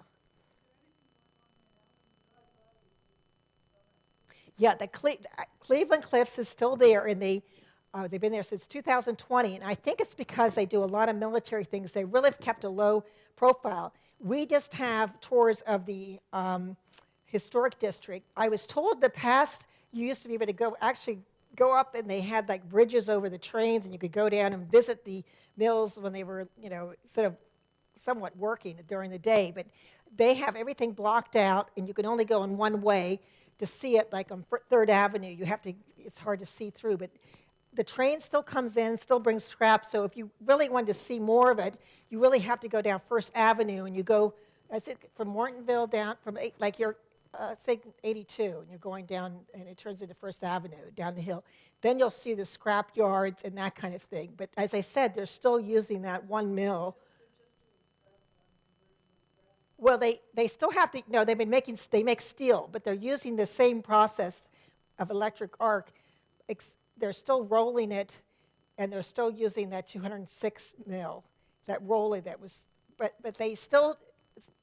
Yeah, the Cleveland Cliffs is still there, and they've been there since 2020, and I think it's because they do a lot of military things. They really have kept a low profile. We just have tours of the historic district. I was told the past, you used to be able to go up, and they had like bridges over the trains, and you could go down and visit the mills when they were, sort of somewhat working during the day. But they have everything blocked out, and you can only go in one way to see it. Like on 3rd Avenue, it's hard to see through, but the train still comes in, still brings scrap. So if you really wanted to see more of it, you really have to go down 1st Avenue, and you go, from Mortonville down, say 82, and you're going down, and it turns into 1st Avenue, down the hill. Then you'll see the scrap yards and that kind of thing. But as I said, they're still using that one mill. Well, they still have to, they make steel, but they're using the same process of electric arc. They're still rolling it, and they're still using that 206 mill, that roller that was, but they still,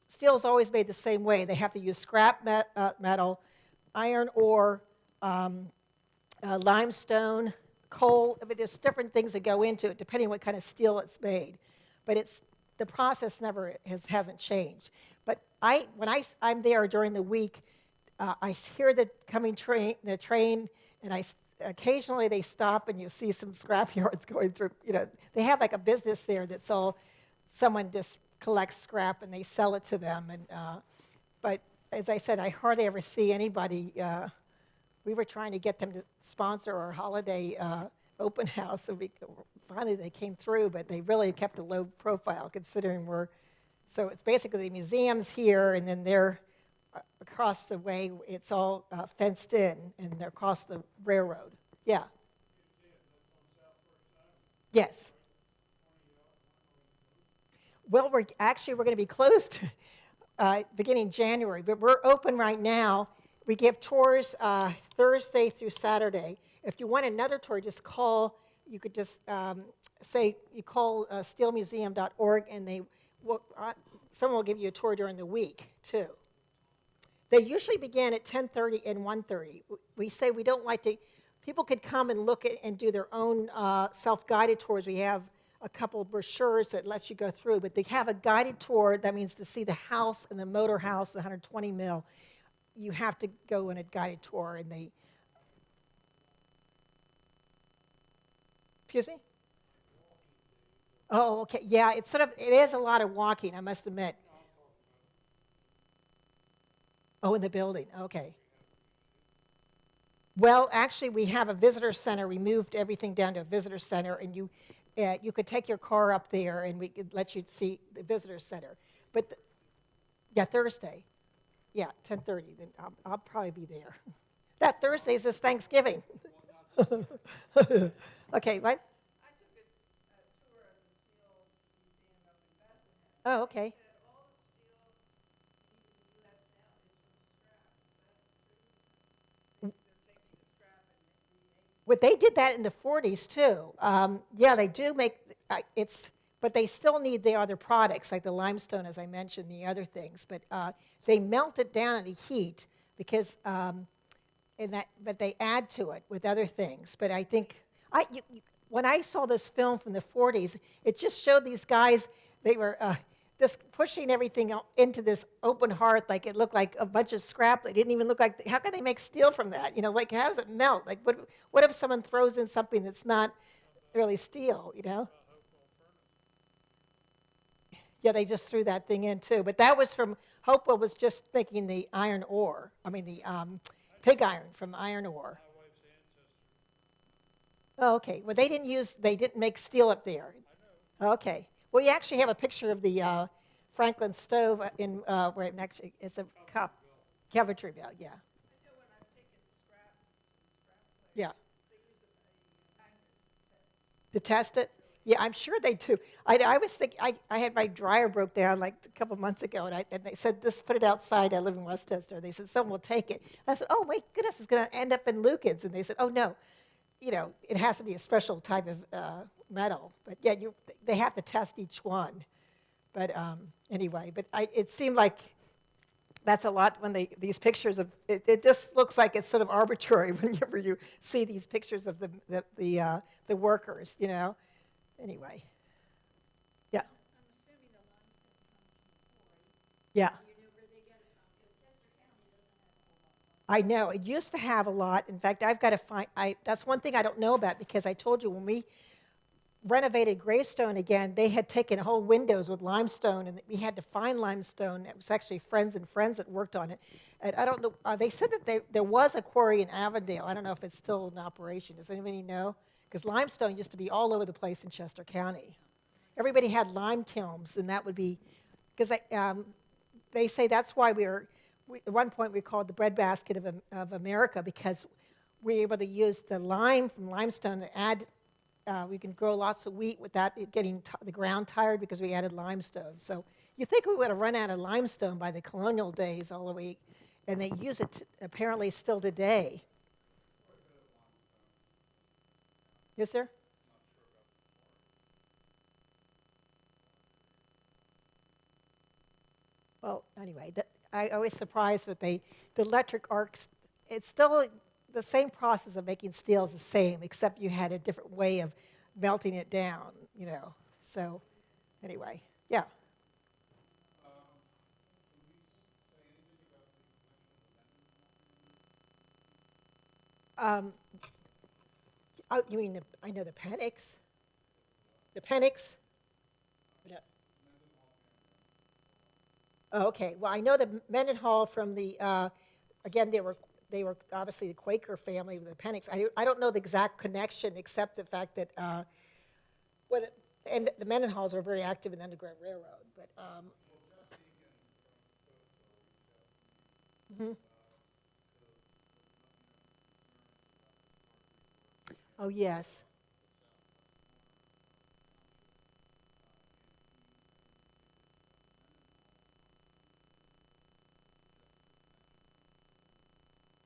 steel's always made the same way. They have to use scrap metal, iron ore, limestone, coal. I mean, there's different things that go into it depending on what kind of steel it's made. But the process hasn't changed. But when I'm there during the week, I hear the coming train, and occasionally they stop and you see some scrap yards going through, they have like a business there that's all, someone just collects scrap and they sell it to them. But as I said, I hardly ever see anybody, we were trying to get them to sponsor our holiday open house, so finally they came through, but they really kept a low profile considering so it's basically the museum's here, and then they're across the way, it's all fenced in, and they're across the railroad. Yeah. Yes. Well, we're going to be closed beginning January, but we're open right now. We give tours Thursday through Saturday. If you want another tour, just call. You could just say you call steelmuseum.org, and someone will give you a tour during the week too. They usually begin at 10:30 and 1:30. We say we don't like to. People could come and look at and do their own self-guided tours. We have a couple of brochures that lets you go through, but they have a guided tour. That means to see the house and the motor house, the 120 mill. You have to go on a guided tour, and they. Excuse me? Oh, okay. Yeah, it is a lot of walking, I must admit. Oh, in the building. Okay. Well, actually, we have a visitor center. We moved everything down to a visitor center, and you could take your car up there, and we could let you see the visitor center. But yeah, Thursday. Yeah, 10:30. Then I'll probably be there. That Thursday is this Thanksgiving. Okay, what? I took a tour of the Steel Museum up in Bethlehem. Oh, okay. Said all the steel in the U.S. now is from scrap. Is that true? They're taking the scrap and remaking. But they did that in the 40s too. Yeah, they do make but they still need the other products like the limestone, as I mentioned, the other things. But they melt it down at the heat because, but they add to it with other things. But I think when I saw this film from the 40s, it just showed these guys. They were just pushing everything into this open hearth, like it looked like a bunch of scrap. It didn't even look like. How can they make steel from that? Like how does it melt? Like what if someone throws in something that's not really steel? Yeah, they just threw that thing in too. But that was from Hopewell was just making the iron ore. I mean the pig iron from iron ore. Oh, okay. Well, they didn't make steel up there. Okay. Well, you actually have a picture of the Franklin stove in where next it's a cup. Coventryville, yeah. I know when I've taken scrap to the scrap place, Yeah. they use a magnet To test it? Yeah, I'm sure they do. I was thinking, I had my dryer broke down like a couple months ago, and they said, just put it outside. I live in Westchester. They said, someone will take it. I said, oh, my goodness, it's going to end up in Lukens. And they said, oh, no. It has to be a special type of metal. But yeah, they have to test each one. But anyway, it seemed like that's a lot when these pictures of, it just looks like it's sort of arbitrary whenever you see these pictures of the workers, Anyway, yeah. I'm assuming the limestone comes from quarry. Yeah. You know where they get it from, because Chester County doesn't have a whole lot of I know. It used to have a lot. In fact, I've got to find, that's one thing I don't know about because I told you when we renovated Greystone again, they had taken whole windows with limestone, and we had to find limestone. It was actually friends and friends that worked on it. And I don't know, they said that there was a quarry in Avondale. I don't know if it's still in operation. Does anybody know? Because limestone used to be all over the place in Chester County. Everybody had lime kilns, and that would be, because they say that's why at one point we called the breadbasket of America, because we were able to use the lime from limestone to add, we can grow lots of wheat without it getting the ground tired because we added limestone. So you think we would have run out of limestone by the colonial days all the way, and they use it apparently still today. Yes, sir? Well, anyway, I always surprised with the electric arcs. It's still the same process of making steel is the same, except you had a different way of melting it down, So, anyway, yeah. Oh, you mean, I know the Pennicks? The Penicks? Oh, okay, well, I know the Mendenhall from the, again, they were obviously the Quaker family with the Penicks. I don't know the exact connection, except the fact that, well, and the Mendenhalls are very active in the Underground Railroad, but, mhm. Oh, yes.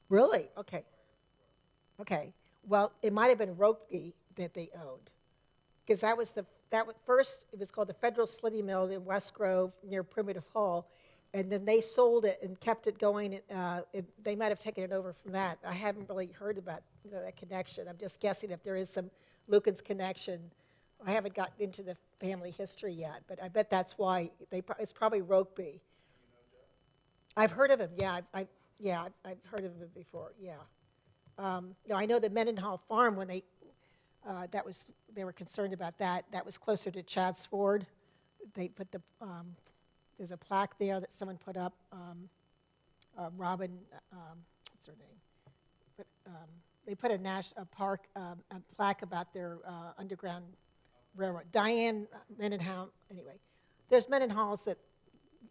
Really? Okay. Okay. Well, it might have been Rokeby that they owned, because that was first, it was called the Federal Slitty Mill in West Grove near Primitive Hall, and then they sold it and kept it going. They might have taken it over from that. I haven't really heard about that connection. I'm just guessing if there is some Lukens connection. I haven't gotten into the family history yet, but I bet that's why it's probably Rokeby. I've heard of him. Yeah, I've heard of him before. Yeah. I know the Mendenhall farm when they were concerned about that. That was closer to Chad's Ford. They put there's a plaque there that someone put up. Robin, what's her name? But, they put a plaque about their underground railroad. Diane Mendenhall. Anyway, there's Mendenhalls that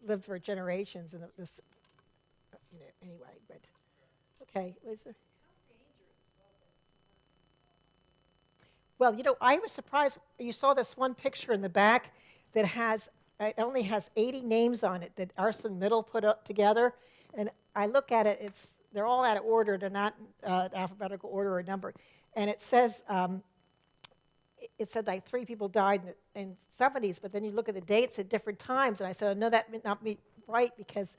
lived for generations, and this, anyway. But okay, was there? Well, I was surprised. You saw this one picture in the back that it only has 80 names on it that Arson Middle put up together. And I look at it, they're all out of order. They're not alphabetical order or number. And it says, it said like 3 people died in the 70s, but then you look at the dates at different times. And I said, no, that may not be right, because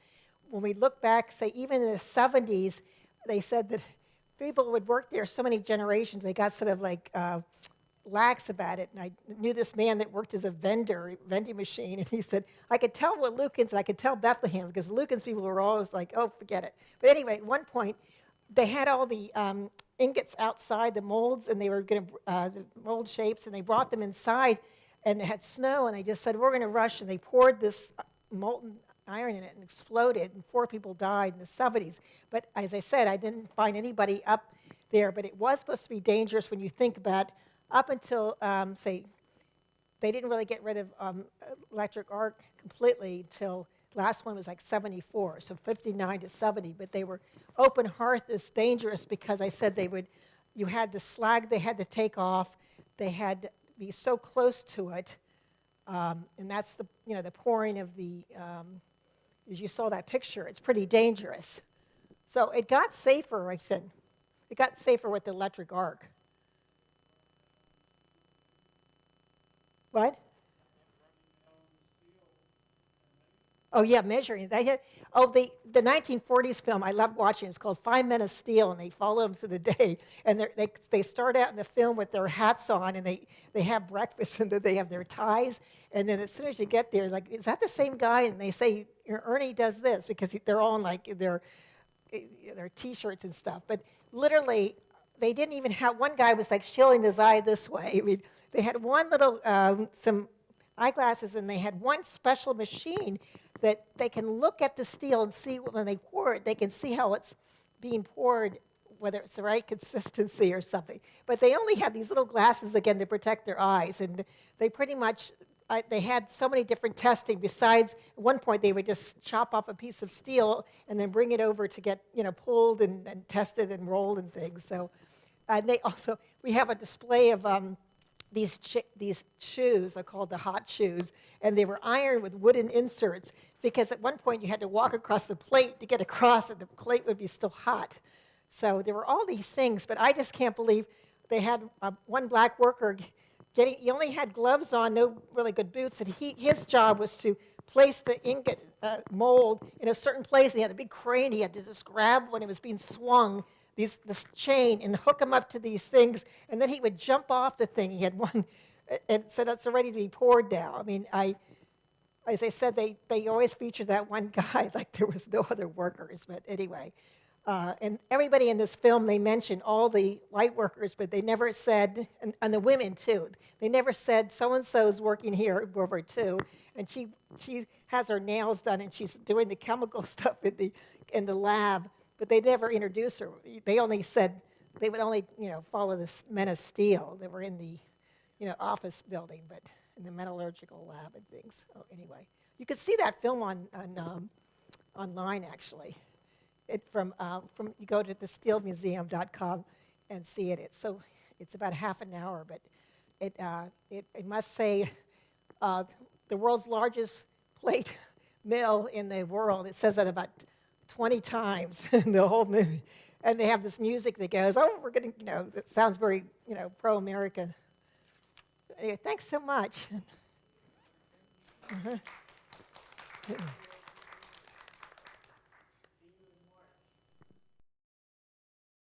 when we look back, say, even in the 70s, they said that people would work there so many generations, they got sort of like lax about it. And I knew this man that worked as a vending machine, and he said, I could tell what Lukens, and I could tell Bethlehem, because Lukens people were always like, oh, forget it. But anyway, at one point, they had all the ingots outside, the molds, and they were going to, the mold shapes, and they brought them inside, and it had snow, and they just said, we're going to rush, and they poured this molten iron in it and exploded, and 4 people died in the 70s. But as I said, I didn't find anybody up there, but it was supposed to be dangerous when you think about up until, say, they didn't really get rid of electric arc completely until last one was like 74, so 59 to 70, but they were open hearth is dangerous because I said you had the slag they had to take off, they had to be so close to it, and that's the pouring of the, as you saw that picture, it's pretty dangerous. So it got safer, I said. It got safer with the electric arc. What? Oh, yeah, measuring. They had, the 1940s film, I loved watching. It's called 5 Men of Steel, and they follow them through the day. And they start out in the film with their hats on, and they have breakfast, and then they have their ties. And then as soon as you get there, like, is that the same guy? And they say, Ernie does this, because they're all in, like, their T-shirts and stuff. But literally, they didn't even have, one guy was, like, shielding his eye this way. I mean, they had one little, some eyeglasses, and they had one special machine that they can look at the steel and see when they pour it, they can see how it's being poured, whether it's the right consistency or something. But they only had these little glasses, again, to protect their eyes. And they pretty much, they had so many different testing. Besides, at one point, they would just chop off a piece of steel and then bring it over to get, pulled and tested and rolled and things. So they also, we have a display of these shoes are called the hot shoes, and they were ironed with wooden inserts because at one point you had to walk across the plate to get across, and the plate would be still hot. So there were all these things, but I just can't believe they had one black worker he only had gloves on, no really good boots, and his job was to place the ingot mold in a certain place. He had a big crane. He had to just grab when it was being swung, this chain, and hook him up to these things, and then he would jump off the thing. He had one, and said it's ready to be poured now. I mean, as I said, they always featured that one guy like there was no other workers. But anyway, And everybody in this film, they mentioned all the white workers, but they never said, and the women too, they never said so-and-so's working here at World War II, and she has her nails done, and she's doing the chemical stuff in the lab, but they never introduced her. They only said, they would only, follow the men of steel that were in the, office building, but in the metallurgical lab and things. Oh, anyway, you can see that film online, actually. You go to thesteelmuseum.com and see it. It's about half an hour, but it must say the world's largest plate mill in the world. It says that about 20 times in the whole movie. And they have this music that goes, oh, we're going to, that sounds very, pro-American. So, anyway, thanks so much.